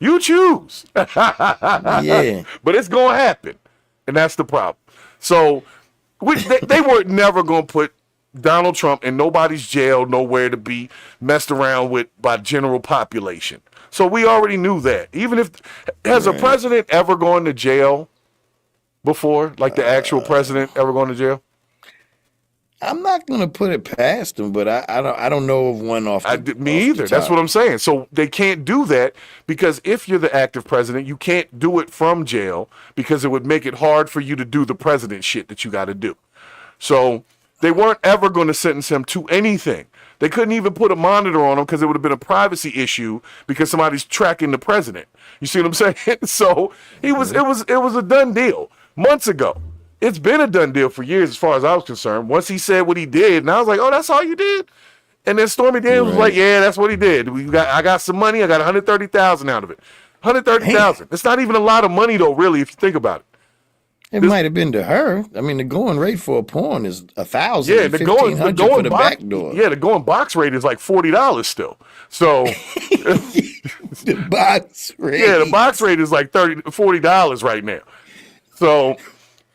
You choose. Yeah. But it's going to happen. And that's the problem. So they were never going to put Donald Trump in nobody's jail, nowhere to be messed around with by general population. So we already knew that. Even if, has a president ever gone to jail before? Like the actual president ever gone to jail? I'm not going to put it past them, but I don't know of one off the Me either. That's what I'm saying. So they can't do that because if you're the active president, you can't do it from jail because it would make it hard for you to do the president shit that you got to do. So they weren't ever going to sentence him to anything. They couldn't even put a monitor on him because it would have been a privacy issue because somebody's tracking the president. You see what I'm saying? So it was a done deal months ago. It's been a done deal for years as far as I was concerned. Once he said what he did, and I was like, oh, that's all you did? And then Stormy Daniels was like, yeah, that's what he did. I got some money. I got $130,000 out of it. $130,000. It's not even a lot of money, though, really, if you think about it. It might have been to her. I mean, the going rate for a porn is $1,000. Yeah, the going for the back door. Yeah, the going box rate is like $40 still. So the box rate. Yeah, the box rate is like $40 right now. So,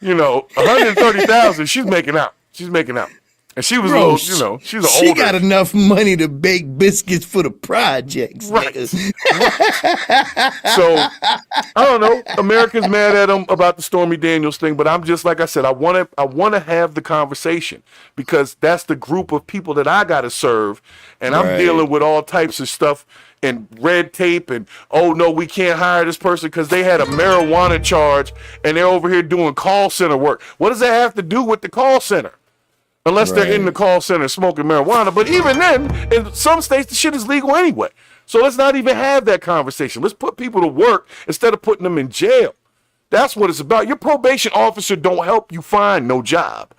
$130,000. She's making out. And she was she's an older. She got enough money to bake biscuits for the projects. Right. So, I don't know. America's mad at him about the Stormy Daniels thing, but I'm just, like I said, I want to have the conversation because that's the group of people that I got to serve, and I'm dealing with all types of stuff and red tape and, oh, no, we can't hire this person because they had a marijuana charge and they're over here doing call center work. What does that have to do with the call center? Unless they're in the call center smoking marijuana. But even then, in some states, the shit is legal anyway. So let's not even have that conversation. Let's put people to work instead of putting them in jail. That's what it's about. Your probation officer don't help you find no job.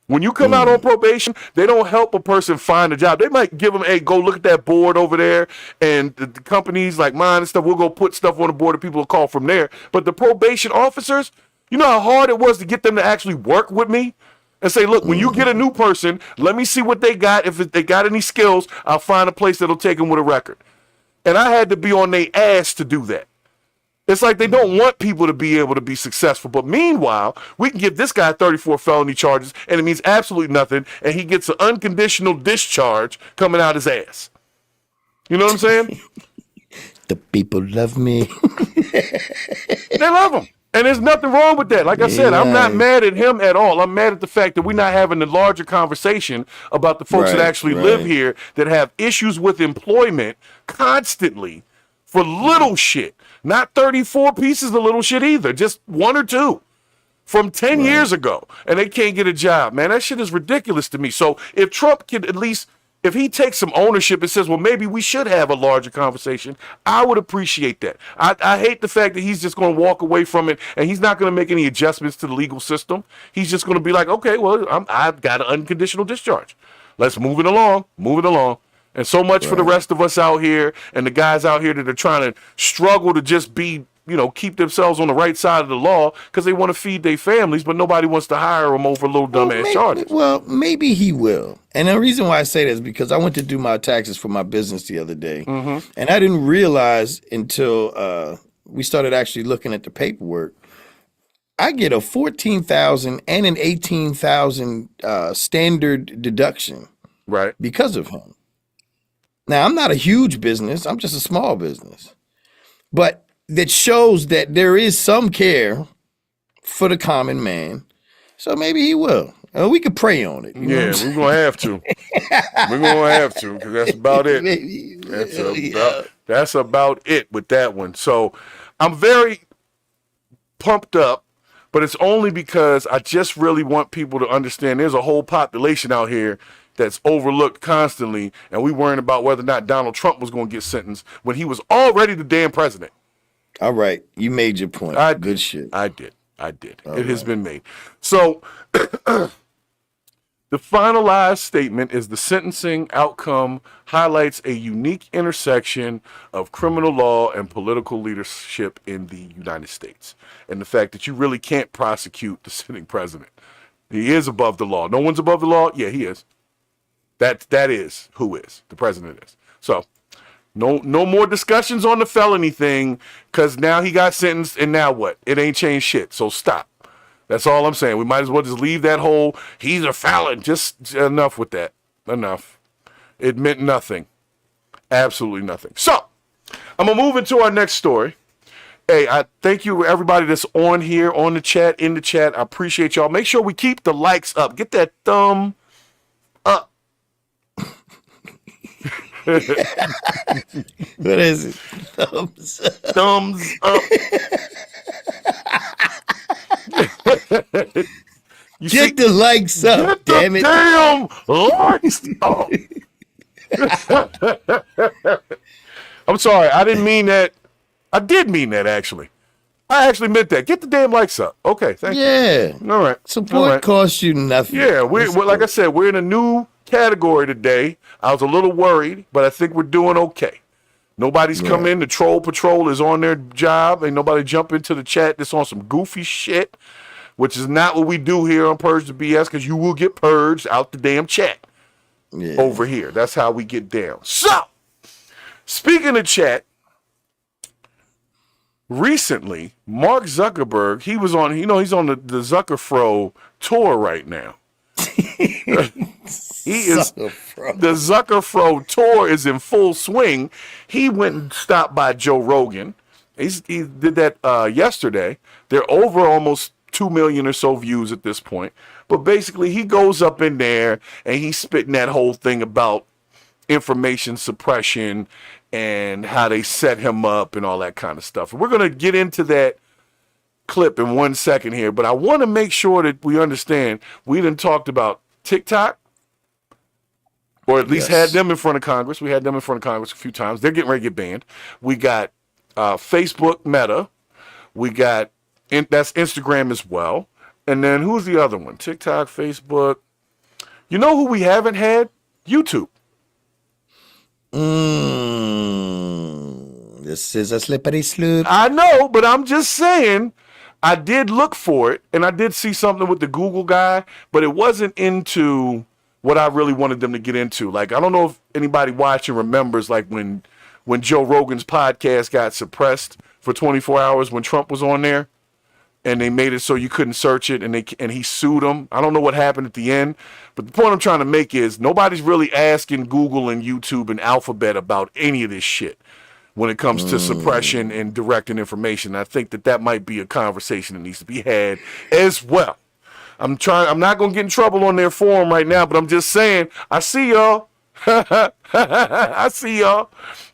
When you come out on probation, they don't help a person find a job. They might give them, hey, go look at that board over there. And the companies like mine and stuff, we'll go put stuff on the board and people will call from there. But the probation officers, you know how hard it was to get them to actually work with me? and say, look, when you get a new person, let me see what they got. If they got any skills, I'll find a place that'll take them with a record. And I had to be on their ass to do that. It's like they don't want people to be able to be successful. But meanwhile, we can give this guy 34 felony charges, and it means absolutely nothing, and he gets an unconditional discharge coming out his ass. You know what I'm saying? The people love me. They love him. And there's nothing wrong with that. Like I said, I'm not mad at him at all. I'm mad at the fact that we're not having the larger conversation about the folks that actually live here that have issues with employment constantly for little shit. Not 34 pieces of little shit either. Just one or two from 10 years ago. And they can't get a job. Man, that shit is ridiculous to me. So if Trump can at least, if he takes some ownership and says, well, maybe we should have a larger conversation, I would appreciate that. I hate the fact that he's just going to walk away from it and he's not going to make any adjustments to the legal system. He's just going to be like, okay, well, I've got an unconditional discharge. Let's move it along, move it along. And so much for the rest of us out here and the guys out here that are trying to struggle to just be, keep themselves on the right side of the law because they want to feed their families, but nobody wants to hire them over little dumbass charges. Well, maybe he will. And the reason why I say that is because I went to do my taxes for my business the other day, and I didn't realize until we started actually looking at the paperwork, I get a $14,000 and an $18,000 standard deduction, because of him. Now, I'm not a huge business. I'm just a small business. But that shows that there is some care for the common man. So maybe he will. We could pray on it. Yeah, we're going to have to. We're going to have to because that's about it. That's about it with that one. So I'm very pumped up, but it's only because I just really want people to understand there's a whole population out here that's overlooked constantly, and we worrying about whether or not Donald Trump was going to get sentenced when he was already the damn president. All right. You made your point. Good shit. I did. It has been made. So the finalized statement is the sentencing outcome highlights a unique intersection of criminal law and political leadership in the United States, and the fact that you really can't prosecute the sitting president. He is above the law. No one's above the law? Yeah, he is. That is who is. The president is. So no more discussions on the felony thing, because now he got sentenced, and now what? It ain't changed shit. So stop. That's all I'm saying. We might as well just leave that whole, he's a felon. Just enough with that. Enough. It meant nothing. Absolutely nothing. So I'm going to move into our next story. Hey, I thank you everybody that's on here, on the chat, in the chat. I appreciate y'all. Make sure we keep the likes up. Get that thumb up. What is it? Thumbs up. Thumbs up. Get the likes up, damn it. Damn likes up. I'm sorry. I didn't mean that. I did mean that, actually. I actually meant that. Get the damn likes up. Okay, thank you. Yeah. All right. Support costs you nothing. Yeah, we're like I said, we're in a new category today. I was a little worried, but I think we're doing okay. Nobody's come in. The troll patrol is on their job. Ain't nobody jump into the chat that's on some goofy shit, which is not what we do here on Purge the BS, because you will get purged out the damn chat over here. That's how we get down. So, speaking of chat, recently, Mark Zuckerberg, he was on, he's on the Zuckerfro tour right now. The Zuckerfro tour is in full swing. He went and stopped by Joe Rogan. He did that yesterday. They're over almost 2 million or so views at this point. But basically, he goes up in there and he's spitting that whole thing about information suppression and how they set him up and all that kind of stuff. And we're going to get into that clip in 1 second here, but I want to make sure that we understand we done talked about TikTok, or at least had them in front of Congress. We had them in front of Congress a few times. They're getting ready to get banned. We got Facebook Meta. We got, that's Instagram as well. And then who's the other one? TikTok, Facebook. You know who we haven't had? YouTube. This is a slippery slope. I know, but I'm just saying, I did look for it, and I did see something with the Google guy, but it wasn't into what I really wanted them to get into. Like, I don't know if anybody watching remembers, like, when Joe Rogan's podcast got suppressed for 24 hours when Trump was on there, and they made it so you couldn't search it, and he sued him. I don't know what happened at the end, but the point I'm trying to make is nobody's really asking Google and YouTube and Alphabet about any of this shit when it comes to suppression and directing information. I think that might be a conversation that needs to be had as well. I'm not going to get in trouble on their forum right now, but I'm just saying, I see y'all. I see y'all.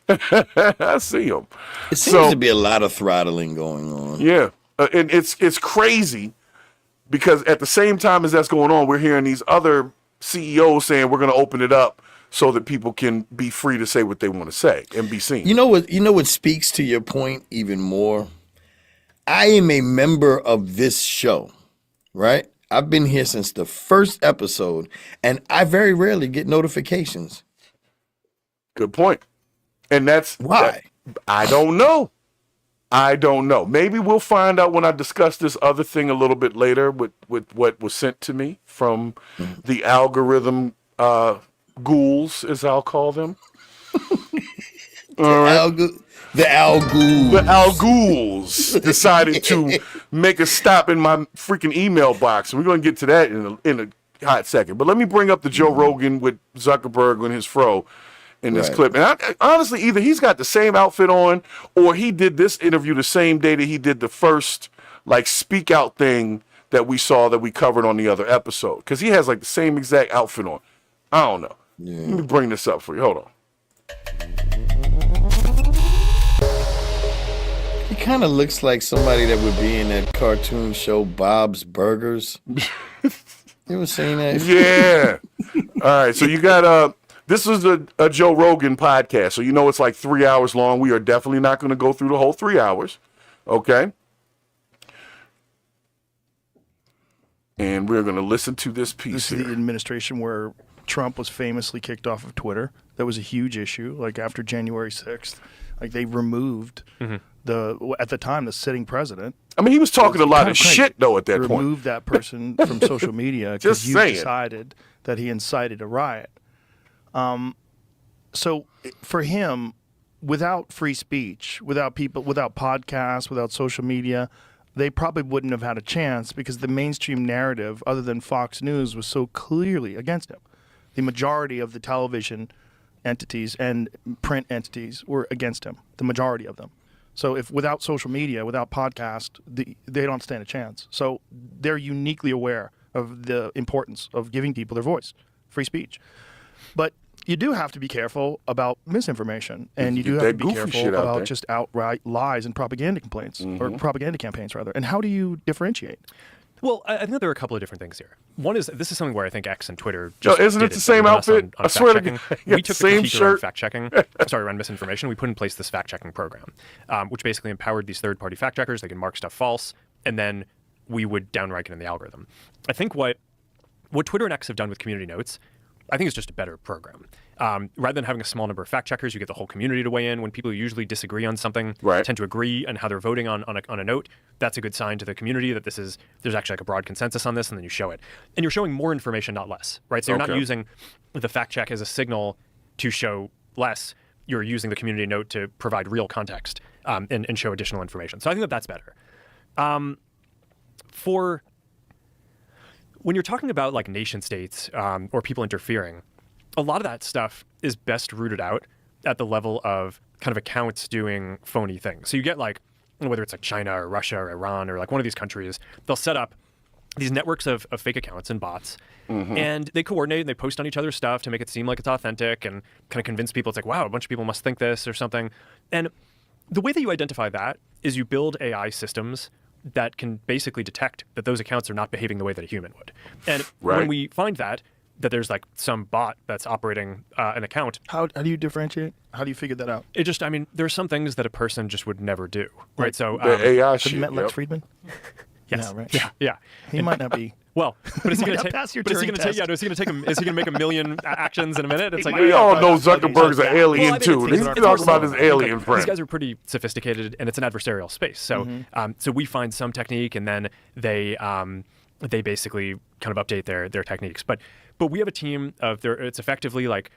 I see them. It seems to be a lot of throttling going on. Yeah. And it's crazy because at the same time as that's going on, we're hearing these other CEOs saying we're going to open it up so that people can be free to say what they want to say and be seen. You know what speaks to your point even more? I am a member of this show, right? I've been here since the first episode, and I very rarely get notifications. Good point. And that's why. I don't know. Maybe we'll find out when I discuss this other thing a little bit later with what was sent to me from the algorithm ghouls, as I'll call them. The Al Ghouls decided to make a stop in my freaking email box. And we're going to get to that in a hot second. But let me bring up the Joe Rogan with Zuckerberg and his fro in this clip. And honestly, either he's got the same outfit on or he did this interview the same day that he did the first like speak out thing that we saw that we covered on the other episode. Because he has like the same exact outfit on. I don't know. Yeah. Let me bring this up for you. Hold on. He kind of looks like somebody that would be in that cartoon show Bob's Burgers. You ever seen that? Yeah. All right. So you got this is a Joe Rogan podcast. So you know it's like 3 hours long. We are definitely not going to go through the whole 3 hours. Okay. And we're going to listen to this piece. This is the administration where Trump was famously kicked off of Twitter. That was a huge issue. Like after January 6th, like they removed at the time, the sitting president. I mean, he was talking a lot of shit though at that point. Removed that person from social media because you decided that he incited a riot. So for him, without free speech, without podcasts, without social media, they probably wouldn't have had a chance because the mainstream narrative, other than Fox News, was so clearly against him. The majority of the television entities and print entities were against him, the majority of them. So if without social media, without podcast, they don't stand a chance. So they're uniquely aware of the importance of giving people their voice, free speech. But you do have to be careful about misinformation, and you do have to be careful about just outright lies and propaganda complaints, or propaganda campaigns, rather. And how do you differentiate? Well, I think there are a couple of different things here. One is, this is something where I think X and Twitter just isn't it the same outfit? I swear to God. We took the critique around fact-checking, around misinformation. We put in place this fact-checking program, which basically empowered these third-party fact-checkers. They can mark stuff false, and then we would downrank it in the algorithm. I think what Twitter and X have done with community notes, I think it's just a better program. Rather than having a small number of fact checkers, you get the whole community to weigh in. When people who usually disagree on something tend to agree on how they're voting on a note, that's a good sign to the community that there's actually like a broad consensus on this, and then you show it. And you're showing more information, not less, right? So you're not using the fact check as a signal to show less. You're using the community note to provide real context and show additional information. So I think that that's better. For when you're talking about like nation states or people interfering, a lot of that stuff is best rooted out at the level of kind of accounts doing phony things. So you get like, whether it's like China or Russia or Iran or like one of these countries, they'll set up these networks of fake accounts and bots, and they coordinate and they post on each other's stuff to make it seem like it's authentic and kind of convince people it's like, wow, a bunch of people must think this or something. And the way that you identify that is you build AI systems that can basically detect that those accounts are not behaving the way that a human would. And when we find that there's like some bot that's operating an account. How do you differentiate? How do you figure that out? It just, I mean, there are some things that a person just would never do, right? So the AI have you met Lex Friedman? Yes. Yeah, right. Yeah. He might not be Well, but is he going to take? pass your But is he Turing going to take? test. Yeah, no, is he going to take him? Is he going to make a million actions in a minute? It's like We all know Zuckerberg's an alien Well, I think too. it's He's more talking about his subtle. alien These friend. guys are pretty sophisticated, and it's an adversarial space. So, so we find some technique, and then they basically kind of update their techniques. But we have a team of it's effectively like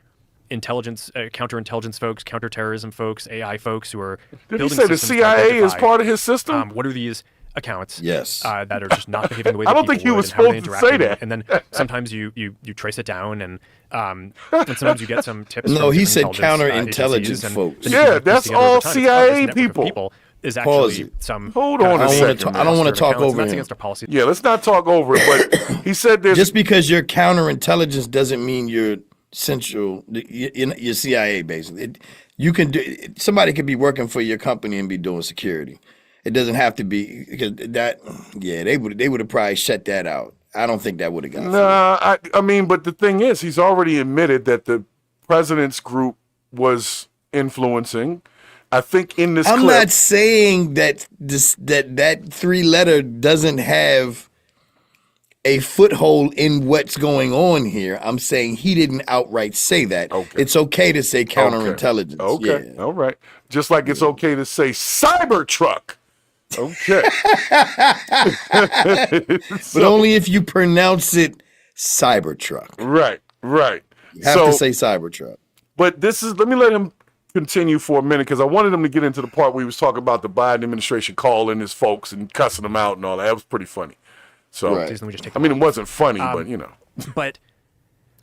intelligence, counterintelligence folks, counterterrorism folks, AI folks who are Did he building say the systems to CIA is identify, part of his system? what are these accounts Yes. that are just not behaving the way I that don't think people he was would and how they supposed to say interact. that. And then sometimes you trace it down, and sometimes you get some tips. No, from he different said counterintelligence agencies, and folks. then you Yeah, can piece that's together over all time. It's not this CIA network of people. Is Pause actually it. some. Hold on a I second. don't want to talk over That's him. against our policy. Yeah, let's not talk over it. But he said there's Just because you're counterintelligence doesn't mean you're central. You're CIA basically. You can do. Somebody could be working for your company and be doing security. It doesn't have to be because that. Yeah, they would have probably shut that out. I don't think that would have gone. Nah, I mean, but the thing is, he's already admitted that the president's group was influencing. I think in this I'm clip, not saying that that 3-letter doesn't have a foothold in what's going on here. I'm saying he didn't outright say that. Okay. It's okay to say counterintelligence. Okay, Yeah. all right. Just like it's okay to say Cybertruck. Okay. But only if you pronounce it Cybertruck. Right. You have to say Cybertruck. But let me let him continue for a minute because I wanted him to get into the part where he was talking about the Biden administration calling his folks and cussing them out and all that. That was pretty funny. So, Right. Let me just take I mean, it wasn't funny, but you know.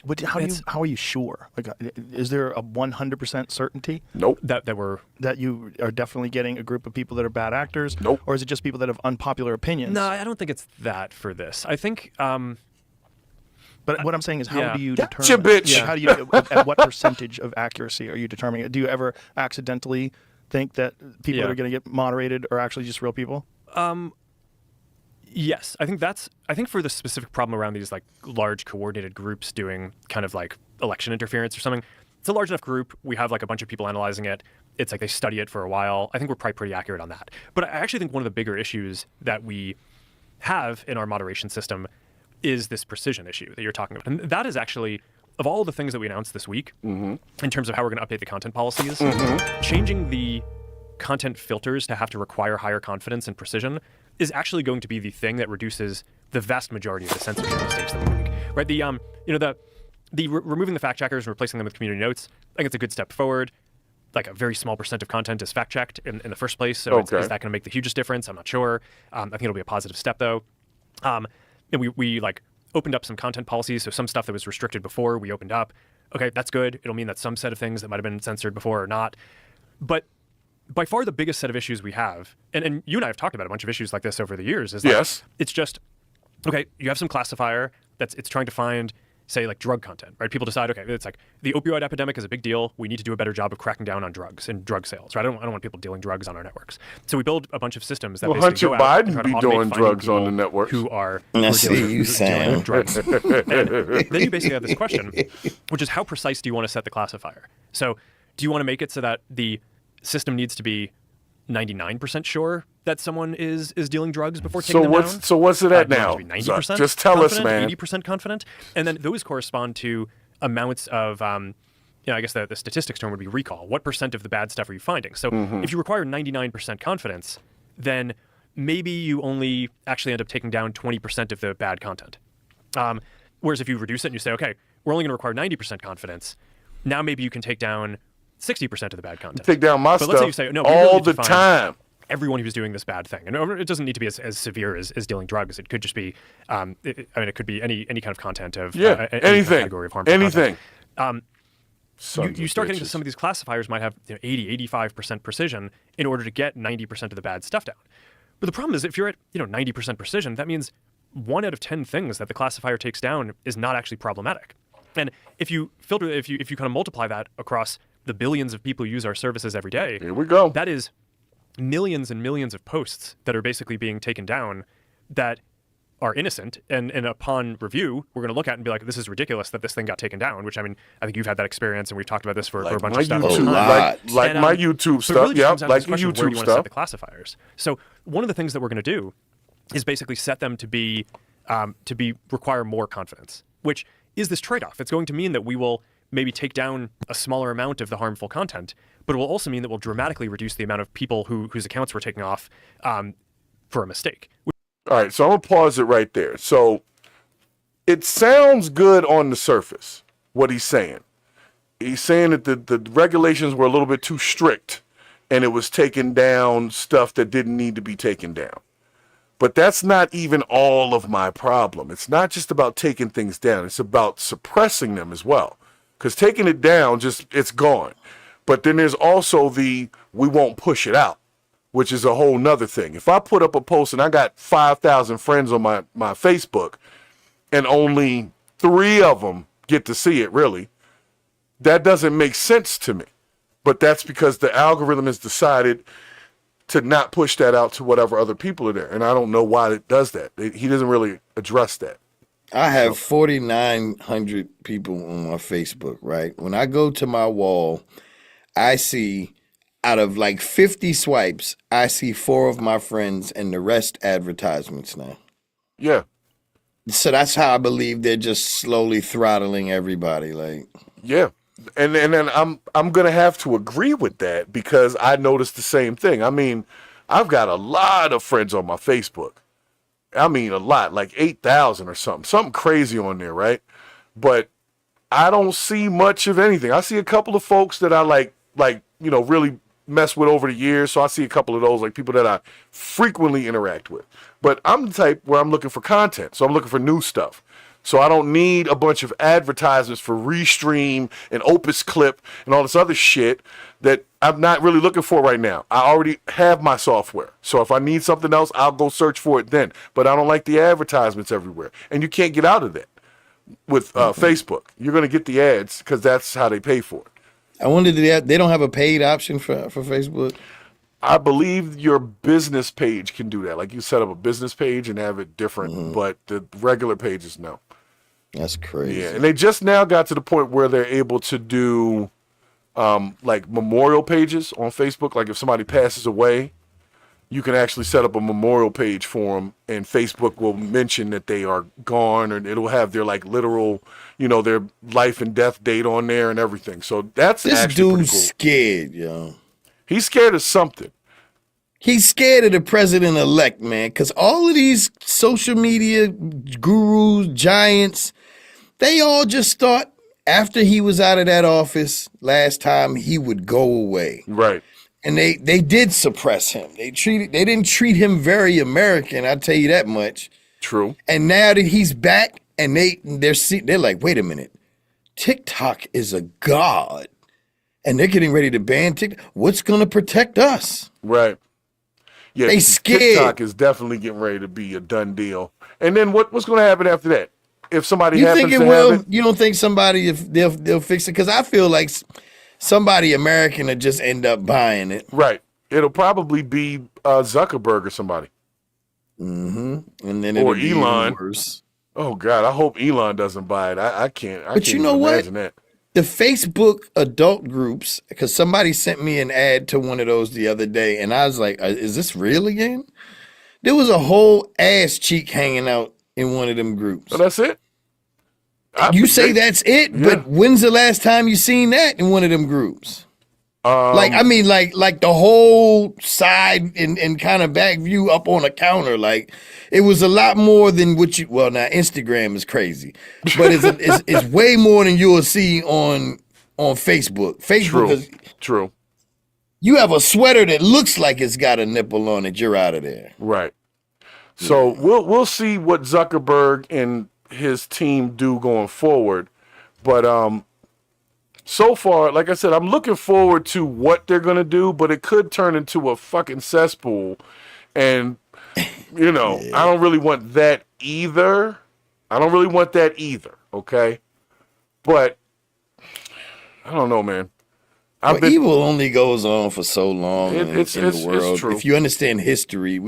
But how are you sure? Like, is there a 100% certainty? Nope. That you are definitely getting a group of people that are bad actors? Nope. Or is it just people that have unpopular opinions? No, I don't think it's that for this. I think. But what I'm saying is, how do you determine? Gotcha, bitch. Yeah, how do you? At what percentage of accuracy are you determining it? Do you ever accidentally think that people that are going to get moderated are actually just real people? Yes, I think for the specific problem around these like large coordinated groups doing kind of like election interference or something, it's a large enough group. We have like a bunch of people analyzing it. It's like they study it for a while. I think we're probably pretty accurate on that. But I actually think one of the bigger issues that we have in our moderation system is this precision issue that you're talking about. And that is actually, of all the things that we announced this week, in terms of how we're going to update the content policies, changing the content filters to have to require higher confidence and precision is actually going to be the thing that reduces the vast majority of the censorship mistakes that we make. Right? The removing the fact checkers and replacing them with community notes, I think it's a good step forward. Like a very small % of content is fact checked in the first place. So is that going to make the hugest difference? I'm not sure. I think it'll be a positive step though. And we like opened up some content policies. So some stuff that was restricted before we opened up. Okay, that's good. It'll mean that some set of things that might have been censored before are not. But by far the biggest set of issues we have, and you and I have talked about a bunch of issues like this over the years, is like, it's just, okay, you have some classifier it's trying to find, say, like drug content, right? People decide, okay, it's like the opioid epidemic is a big deal. We need to do a better job of cracking down on drugs and drug sales, right? I don't want people dealing drugs on our networks. So we build a bunch of systems that Hunter go out and try Biden to be automate doing finding drugs on people the network. who are I see dealing you with saying. drugs. And then you basically have this question, which is how precise do you want to set the classifier? So do you want to make it so that the system needs to be 99% sure that someone is dealing drugs before taking them down? So what's it at now? 90% Just tell us, man. 80% confident? And then those correspond to amounts of, I guess the statistics term would be recall. What % of the bad stuff are you finding? So if you require 99% confidence, then maybe you only actually end up taking down 20% of the bad content. Whereas if you reduce it and you say, okay, we're only going to require 90% confidence, now maybe you can take down 60% of the bad content. Take down my but stuff let's say you say, no, all the time. Everyone who's doing this bad thing, and it doesn't need to be as severe as dealing drugs. It could just be, it could be any kind of content of anything, category of harmful anything. Content. You start getting to some of these classifiers might have 80, 85% precision in order to get 90% of the bad stuff down. But the problem is if you're at 90% precision, that means 1 out of 10 things that the classifier takes down is not actually problematic. And if you filter, if you kind of multiply that across the billions of people who use our services every day, here we go. That is millions and millions of posts that are basically being taken down that are innocent. And upon review, we're going to look at and be like, this is ridiculous that this thing got taken down, which I mean, I think you've had that experience and we've talked about this for a bunch of stuff. Like my YouTube stuff. Really Yeah, like your YouTube stuff. stuff. Set the classifiers. So one of the things that we're going to do is basically set them to be to require more confidence, which is this trade-off. It's going to mean that we will maybe take down a smaller amount of the harmful content, but it will also mean that we'll dramatically reduce the amount of people whose accounts were taken off for a mistake. All right, so I'm going to pause it right there. So it sounds good on the surface, what he's saying. He's saying that the regulations were a little bit too strict, and it was taking down stuff that didn't need to be taken down. But that's not even all of my problem. It's not just about taking things down. It's about suppressing them as well. Because taking it down, it's gone. But then there's also we won't push it out, which is a whole nother thing. If I put up a post and I got 5,000 friends on my Facebook and only 3 of them get to see it, really, that doesn't make sense to me. But that's because the algorithm has decided to not push that out to whatever other people are there. And I don't know why it does that. He doesn't really address that. I have 4,900 people on my Facebook, right? When I go to my wall, I see out of like 50 swipes, I see 4 of my friends and the rest advertisements now. Yeah. So that's how I believe they're just slowly throttling everybody. Like, yeah. And then I'm gonna have to agree with that because I noticed the same thing. I mean, I've got a lot of friends on my Facebook. I mean, a lot, like 8,000 or something crazy on there, right? But I don't see much of anything. I see a couple of folks that I like really mess with over the years. So I see a couple of those, like people that I frequently interact with. But I'm the type where I'm looking for content, so I'm looking for new stuff. So I don't need a bunch of advertisements for Restream and Opus Clip and all this other shit that I'm not really looking for right now. I already have my software. So if I need something else, I'll go search for it then. But I don't like the advertisements everywhere. And you can't get out of that with Facebook. You're going to get the ads because that's how they pay for it. I wonder, they don't have a paid option for Facebook? I believe your business page can do that. Like you set up a business page and have it different, but the regular pages, no. That's crazy. Yeah, and they just now got to the point where they're able to do like memorial pages on Facebook. Like if somebody passes away, you can actually set up a memorial page for them, and Facebook will mention that they are gone, and it'll have their like literal, their life and death date on there and everything. So that's this actually dude's pretty cool. Scared, yo. He's scared of something. He's scared of the president-elect, man, because all of these social media gurus, giants, they all just thought after he was out of that office last time, he would go away. Right. And they did suppress him. They didn't treat him very American, I'll tell you that much. True. And now that he's back, and they're like, wait a minute, TikTok is a god, and they're getting ready to ban TikTok. What's going to protect us? Right. Yeah, they scared. TikTok is definitely getting ready to be a done deal. And then what's going to happen after that? If somebody happens to have it, you don't think somebody if they'll fix it? Because I feel like somebody American will just end up buying it. Right. It'll probably be Zuckerberg or somebody. Mm-hmm. And then or Elon. Oh God, I hope Elon doesn't buy it. I can't. But you know what? That. The Facebook adult groups, because somebody sent me an ad to one of those the other day, and I was like, "Is this real again?" There was a whole ass cheek hanging out in one of them groups. So that's it. You say that's it, yeah. But when's the last time you seen that in one of them groups? Like the whole side and kind of back view up on a counter. Like it was a lot more than what you. Well, now Instagram is crazy, but it's way more than you'll see on Facebook. Facebook is true. You have a sweater that looks like it's got a nipple on it. You're out of there. Right. So we'll see what Zuckerberg and his team do going forward, but so far, like I said, I'm looking forward to what they're gonna do, but it could turn into a fucking cesspool, and I don't really want that either. Okay, but I don't know, man. Evil only goes on for so long in the world. It's true. If you understand history,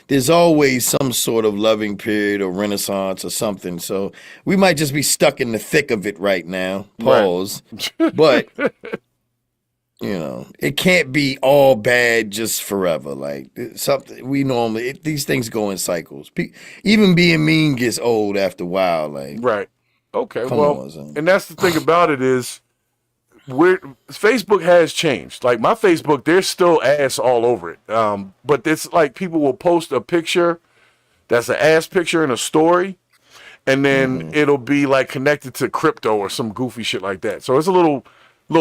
there's always some sort of loving period or renaissance or something. So we might just be stuck in the thick of it right now. Pause. Right. But You know, it can't be all bad just forever. Like something we normally these things go in cycles. Even being mean gets old after a while. Like right, okay, come well, on, son. and that's the thing about it is, Facebook has changed. Like my Facebook, there's still ass all over it. But it's like people will post a picture that's an ass picture in a story, and then it'll be like connected to crypto or some goofy shit like that. So it's a little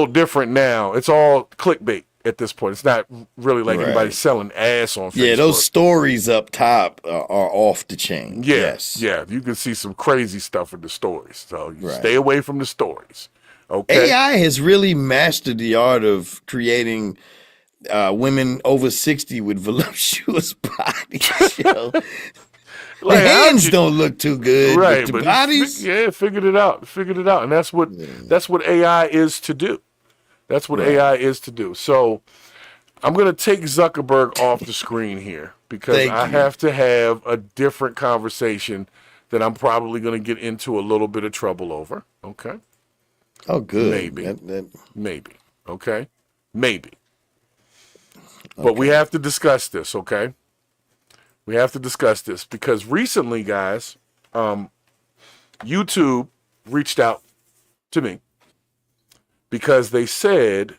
different now. It's all clickbait at this point. It's not really like anybody selling ass on Facebook. Yeah, those stories up top are off the chain. Yeah, Yes. yeah. You can see some crazy stuff in the stories. So you stay away from the stories. Okay. AI has really mastered the art of creating women over 60 with voluptuous bodies. You know? The hands don't look too good, right? But the bodies, figured it out, and that's what AI is to do. That's what AI is to do. So I'm gonna take Zuckerberg off the screen here because I have to have a different conversation that I'm probably gonna get into a little bit of trouble over. Okay. Oh, good. Maybe. Maybe. Okay. Maybe. But we have to discuss this. Okay. We have to discuss this because recently, guys, YouTube reached out to me because they said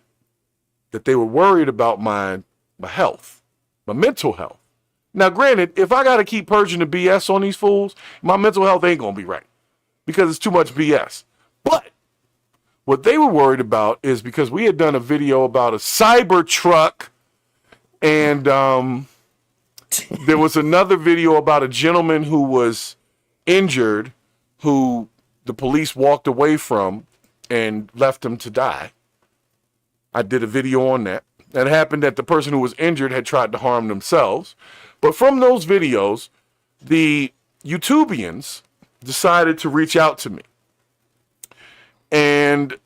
that they were worried about my health, my mental health. Now, granted, if I got to keep purging the BS on these fools, my mental health ain't going to be right because it's too much BS. But what they were worried about is because we had done a video about a cyber truck and there was another video about a gentleman who was injured who the police walked away from and left him to die. I did a video on that. That happened that the person who was injured had tried to harm themselves. But from those videos, the YouTubians decided to reach out to me. And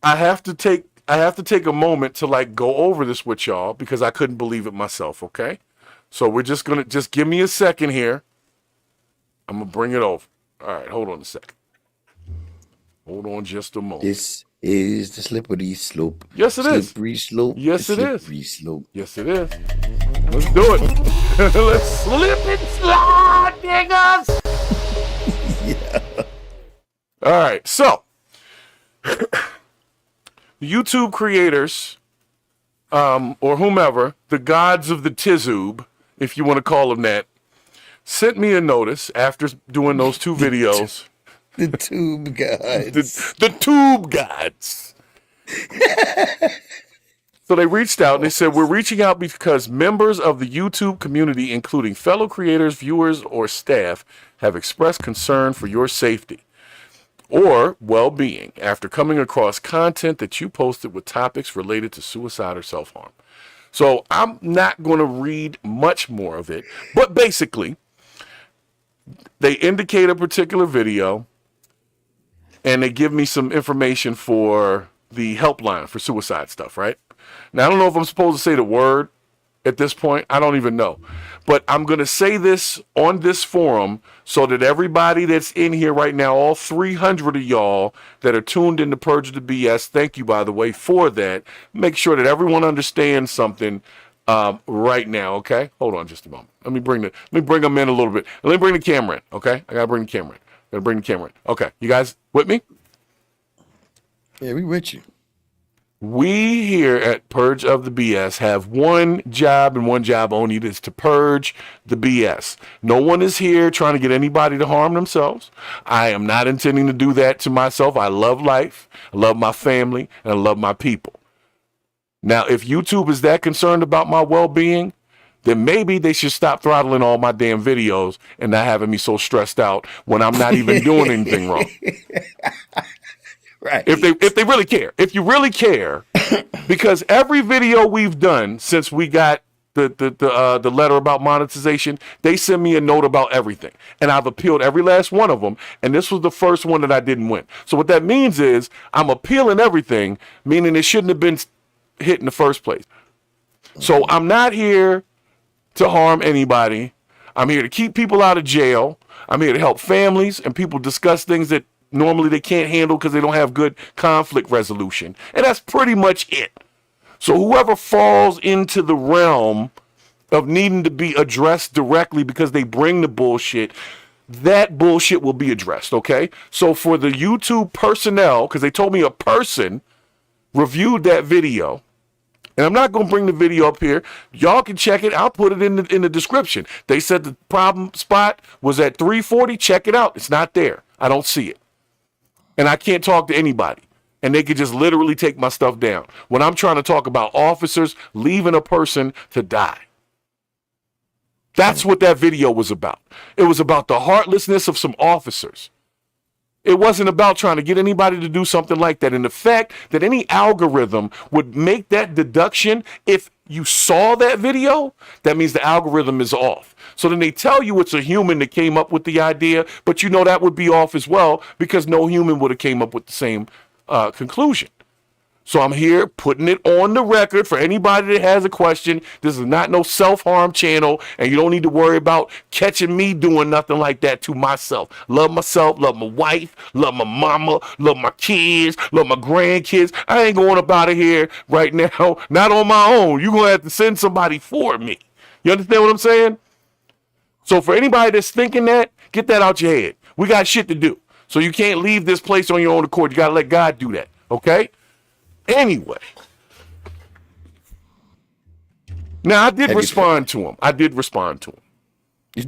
I have to take a moment to like go over this with y'all because I couldn't believe it myself, okay? So we're just going to just give me a second here. I'm going to bring it over. All right, hold on a second. Hold on just a moment. This is the slippery slope. Yes, it is. Slippery slope. Yes, it is. Slippery slope. Yes, it is. Let's do it. Let's slip and slide, niggas. Yeah. All right, so YouTube creators, or whomever, the gods of the Tizoob, if you want to call them that, sent me a notice after doing those two videos. The tube gods. The tube gods. So they reached out and they said, we're reaching out because members of the YouTube community, including fellow creators, viewers, or staff, have expressed concern for your safety or well-being after coming across content that you posted with topics related to suicide or self-harm. So I'm not going to read much more of it, but basically, they indicate a particular video and they give me some information for the helpline for suicide stuff, right? Now, I don't know if I'm supposed to say the word at this point. I don't even know. But I'm going to say this on this forum so that everybody that's in here right now, all 300 of y'all that are tuned in to Purge the BS, thank you, by the way, for that. Make sure that everyone understands something right now, okay? Hold on just a moment. Let me bring them in a little bit. Let me bring the camera in, okay? I got to bring the camera in. Okay, you guys with me? Yeah, we with you. We here at Purge of the BS have one job and one job only. It is to purge the BS. No one is here trying to get anybody to harm themselves. I am not intending to do that to myself. I love life, I love my family, and I love my people. Now, if YouTube is that concerned about my well-being, then maybe they should stop throttling all my damn videos and not having me so stressed out when I'm not even doing anything wrong. Right. If they really care. If you really care, because every video we've done since we got the letter about monetization, they send me a note about everything. And I've appealed every last one of them, and this was the first one that I didn't win. So what that means is I'm appealing everything, meaning it shouldn't have been hit in the first place. So I'm not here to harm anybody. I'm here to keep people out of jail. I'm here to help families and people discuss things that normally they can't handle because they don't have good conflict resolution. And that's pretty much it. So whoever falls into the realm of needing to be addressed directly because they bring the bullshit, that bullshit will be addressed, okay? So for the YouTube personnel, because they told me a person reviewed that video, and I'm not going to bring the video up here. Y'all can check it. I'll put it in the description. They said the problem spot was at 340. Check it out. It's not there. I don't see it. And I can't talk to anybody. And they could just literally take my stuff down. When I'm trying to talk about officers leaving a person to die. That's what that video was about. It was about the heartlessness of some officers. It wasn't about trying to get anybody to do something like that. And the fact that any algorithm would make that deduction, if you saw that video, that means the algorithm is off. So then they tell you it's a human that came up with the idea, but you know that would be off as well because no human would have came up with the same conclusion. So I'm here putting it on the record for anybody that has a question. This is not no self-harm channel, and you don't need to worry about catching me doing nothing like that to myself. Love myself, love my wife, love my mama, love my kids, love my grandkids. I ain't going up out of here right now, not on my own. You're going to have to send somebody for me. You understand what I'm saying? So for anybody that's thinking that, get that out your head. We got shit to do. So you can't leave this place on your own accord. You got to let God do that, okay? Anyway, now I did respond to him.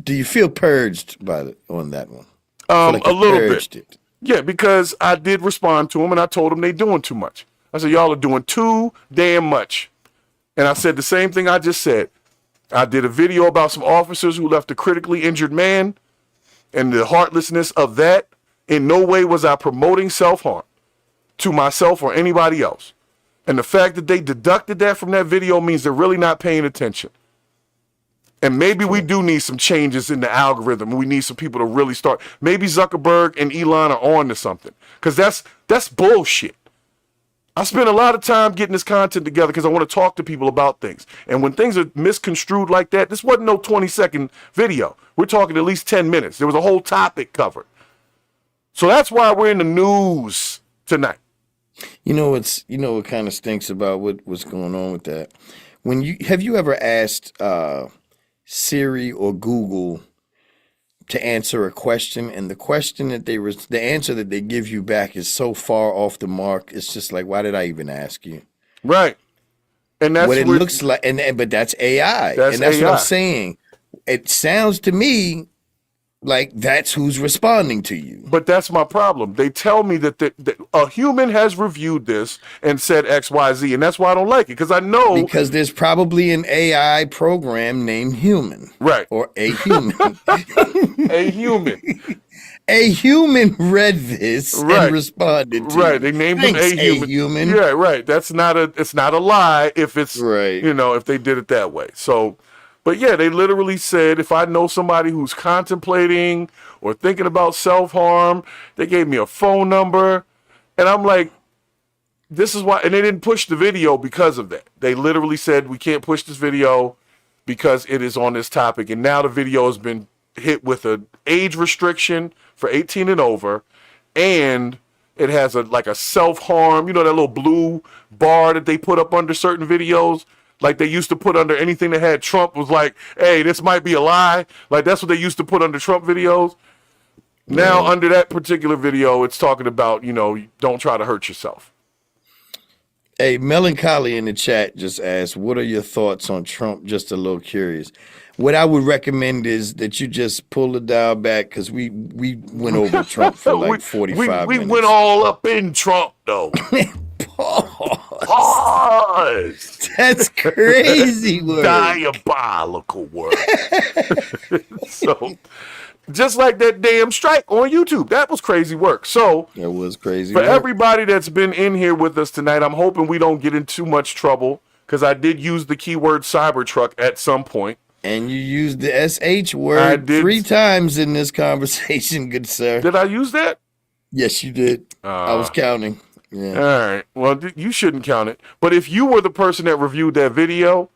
Do you feel purged on that one? Like a little bit. Yeah, because I did respond to him and I told him they doing too much. I said, y'all are doing too damn much. And I said the same thing I just said. I did a video about some officers who left a critically injured man and the heartlessness of that. In no way was I promoting self-harm to myself or anybody else. And the fact that they deducted that from that video means they're really not paying attention. And maybe we do need some changes in the algorithm. We need some people to really start. Maybe Zuckerberg and Elon are on to something. Because that's bullshit. I spend a lot of time getting this content together because I want to talk to people about things. And when things are misconstrued like that, this wasn't no 20-second video. We're talking at least 10 minutes. There was a whole topic covered. So that's why we're in the news tonight. You know what kind of stinks about what's going on with that? Have you ever asked Siri or Google to answer a question, and the answer that they give you back is so far off the mark, it's just like, why did I even ask you? Right. And that's what it looks like, but that's AI. That's AI. what I'm saying. It sounds to me like that's who's responding to you. But that's my problem. They tell me that a human has reviewed this and said X, Y, Z, and that's why I don't like it, because I know. Because there's probably an AI program named human. Right. Or a human. A human. A human read this and responded to Right. They named him a human. Yeah, right. It's not a lie if it's, if they did it that way. So. But yeah, they literally said, if I know somebody who's contemplating or thinking about self-harm, they gave me a phone number. And I'm like, this is why. And they didn't push the video because of that. They literally said, we can't push this video because it is on this topic. And now the video has been hit with an age restriction for 18 and over. And it has a self-harm, that little blue bar that they put up under certain videos. Like they used to put under anything that had Trump was like, hey, this might be a lie. Like that's what they used to put under Trump videos. Now under that particular video, it's talking about, don't try to hurt yourself. Hey, Melancholy in the chat just asked, what are your thoughts on Trump? Just a little curious. What I would recommend is that you just pull the dial back because we went over Trump for like 45 minutes. We went all up in Trump, though. Pause. That's crazy work. Diabolical work. So, just like that damn strike on YouTube. That was crazy work. So, that was crazy for work. everybody that's been in here with us tonight, I'm hoping we don't get in too much trouble because I did use the keyword Cybertruck at some point. And you used the SH word 3 times in this conversation, good sir. Did I use that? Yes, you did. I was counting. Yeah. All right. Well, you shouldn't count it. But if you were the person that reviewed that video,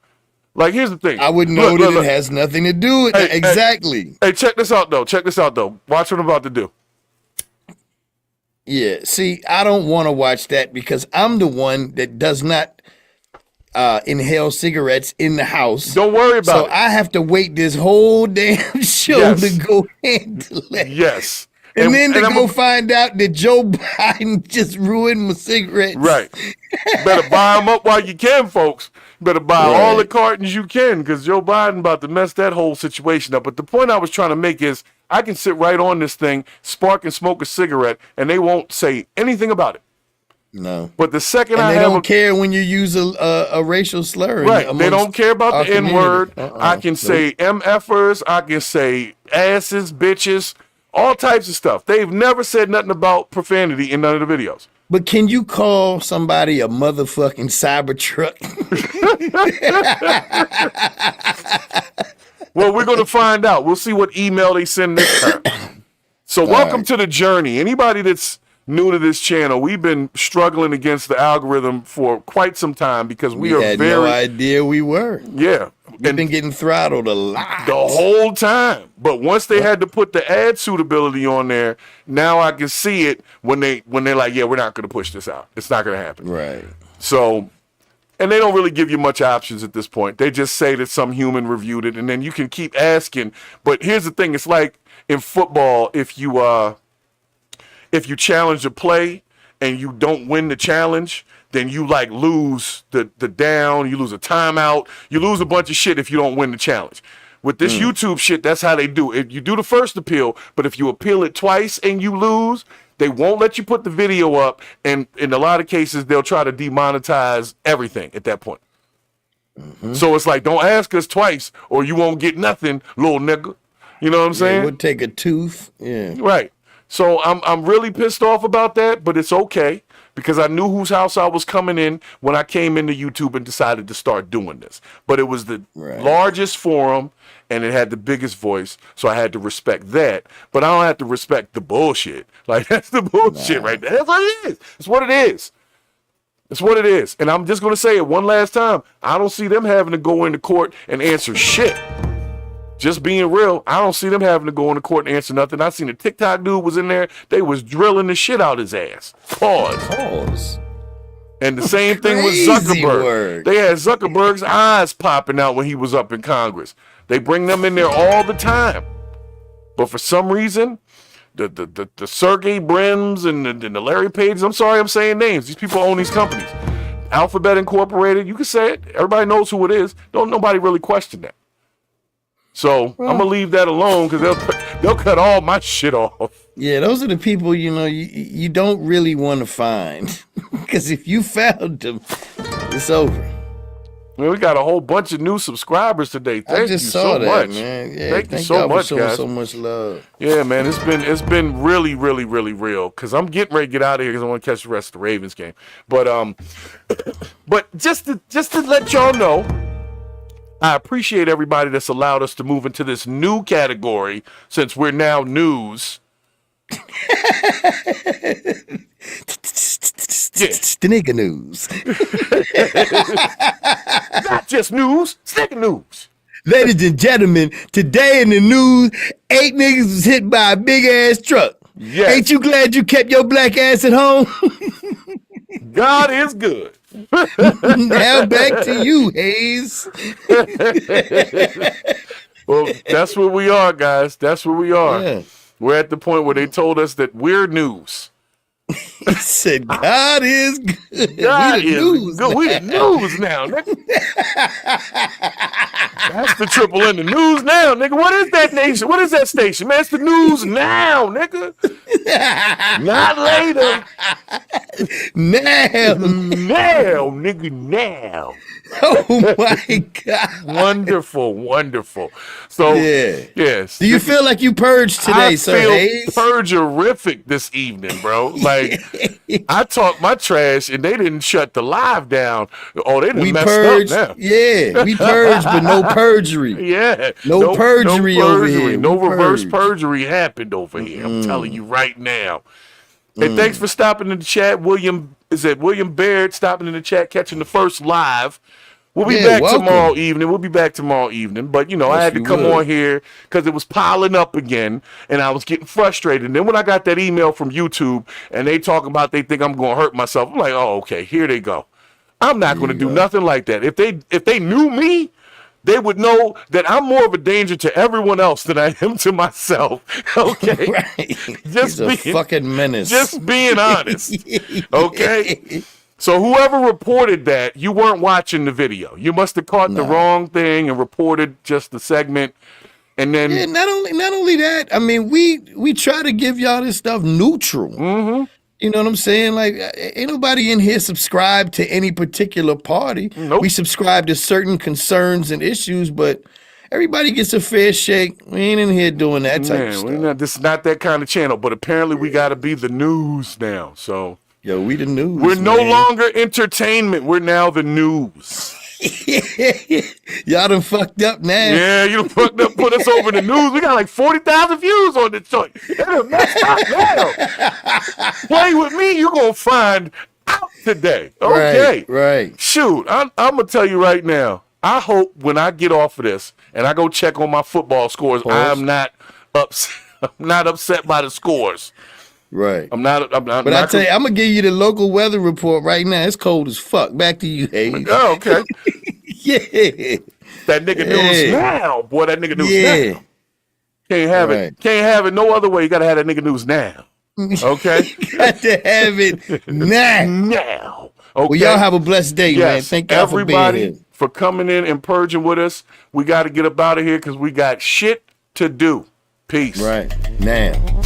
like, here's the thing. I would know that it has nothing to do with it. Exactly. Hey, check this out, though. Watch what I'm about to do. Yeah. See, I don't want to watch that because I'm the one that does not inhale cigarettes in the house. Don't worry about it. So I have to wait this whole damn show to go handle it. Yes. And then to go find out that Joe Biden just ruined my cigarettes. Right. Better buy them up while you can, folks. Better buy all the cartons you can, because Joe Biden about to mess that whole situation up. But the point I was trying to make is I can sit right on this thing, spark and smoke a cigarette, and they won't say anything about it. No. But the second they don't care when you use a racial slur. Right. They don't care about the N-word. I can say MFers. I can say asses, bitches, all types of stuff. They've never said nothing about profanity in none of the videos. But can you call somebody a motherfucking Cybertruck? Well, we're going to find out. We'll see what email they send this time. So welcome to the journey. Anybody that's new to this channel, we've been struggling against the algorithm for quite some time because we had no idea we were. Yeah. We've been getting throttled a lot. The whole time. But once they had to put the ad suitability on there, now I can see it when they're like, yeah, we're not going to push this out. It's not going to happen. Right. So, and they don't really give you much options at this point. They just say that some human reviewed it, and then you can keep asking. But here's the thing. It's like in football, if you challenge a play and you don't win the challenge, then you like lose the down, you lose a timeout, you lose a bunch of shit if you don't win the challenge. With this YouTube shit, that's how they do it. You do the first appeal, but if you appeal it twice and you lose, they won't let you put the video up, and in a lot of cases, they'll try to demonetize everything at that point. So it's like, don't ask us twice or you won't get nothing, little nigga. You know what I'm saying? It would take a tooth. Yeah. Right. So I'm really pissed off about that, but it's okay because I knew whose house I was coming in when I came into YouTube and decided to start doing this. But it was the largest forum and it had the biggest voice, so I had to respect that. But I don't have to respect the bullshit. Like, that's the bullshit right there. That's what it is. It's what it is. It's what it is. And I'm just going to say it one last time. I don't see them having to go into court and answer shit. Just being real, I don't see them having to go into court and answer nothing. I seen a TikTok dude was in there. They was drilling the shit out his ass. Pause. And the same thing with Zuckerberg. They had Zuckerberg's eyes popping out when he was up in Congress. They bring them in there all the time. But for some reason, the Sergey Brims and the Larry Pages, I'm sorry I'm saying names. These people own these companies. Alphabet Incorporated, you can say it. Everybody knows who it is. Don't nobody really question that. So I'm gonna leave that alone because they'll cut all my shit off. Yeah, those are the people you don't really want to find because if you found them, it's over. Man, we got a whole bunch of new subscribers today. Thank you so much, man. Yeah, thank you so much, guys. So much love. Yeah, man, it's been really, really, really real. Cause I'm getting ready to get out of here because I want to catch the rest of the Ravens game. But just to let y'all know, I appreciate everybody that's allowed us to move into this new category since we're now news. The nigga news. Not just news, it's nigga news. Ladies and gentlemen, today in the news, 8 niggas was hit by a big ass truck. Yes. Ain't you glad you kept your black ass at home? God is good. Now back to you, Haze. Well, that's where we are, guys. That's where we are. Yeah. We're at the point where they told us that we're news. He said, God is good. God we the is news good. now. We the news now, nigga. That's the triple in the news now, nigga. What is that nation? What is that station, man? It's the news now, nigga. Not later. Now, nigga, now. Oh my God. Wonderful, wonderful. So, yes. Do you feel like you purged today, sir Haze? I feel purgerific this evening, bro. Like, I talked my trash and they didn't shut the live down. Oh, they done messed purged, up now. Yeah, we purged, but no perjury. Yeah. No perjury over here. No reverse perjury happened over here. I'm telling you right now. Hey, thanks for stopping in the chat. William Baird stopping in the chat, catching the first live. We'll be back tomorrow evening. We'll be back tomorrow evening. But, you know, I had to come on here because it was piling up again, and I was getting frustrated. And then when I got that email from YouTube, and they talk about they think I'm going to hurt myself, I'm like, oh, okay, here they go. I'm not going to do nothing like that. If they knew me, they would know that I'm more of a danger to everyone else than I am to myself. Okay, right. Just He's a fucking menace. Just being honest. Okay. So whoever reported that, you weren't watching the video. You must have caught the wrong thing and reported just the segment. And then not only that, I mean, we try to give y'all this stuff neutral. Mm-hmm. You know what I'm saying? Like, ain't nobody in here subscribed to any particular party. Nope. We subscribe to certain concerns and issues, but everybody gets a fair shake. We ain't in here doing that type of stuff. This is not that kind of channel, but apparently we got to be the news now. So, yo, we the news. We're no longer entertainment. We're now the news. Y'all done fucked up now. Yeah, you done fucked up, put us over the news. We got like 40,000 views on this joint. They done messed up now. Play with me, you're going to find out today. Okay. Right. Shoot, I'm going to tell you right now. I hope when I get off of this and I go check on my football scores, I'm not upset. I'm not upset by the scores. Right. I'm not. But I tell you, I'm gonna give you the local weather report right now. It's cold as fuck. Back to you, Haze. Oh, okay. Yeah. That nigga news now, boy. That nigga news now. Can't have it. Can't have it no other way. You gotta have that nigga news now. Okay. Got to have it now. Now. Okay. Well, y'all have a blessed day, man. Thank y'all for being here. For coming in and purging with us. We got to get up out of here because we got shit to do. Peace. Right now.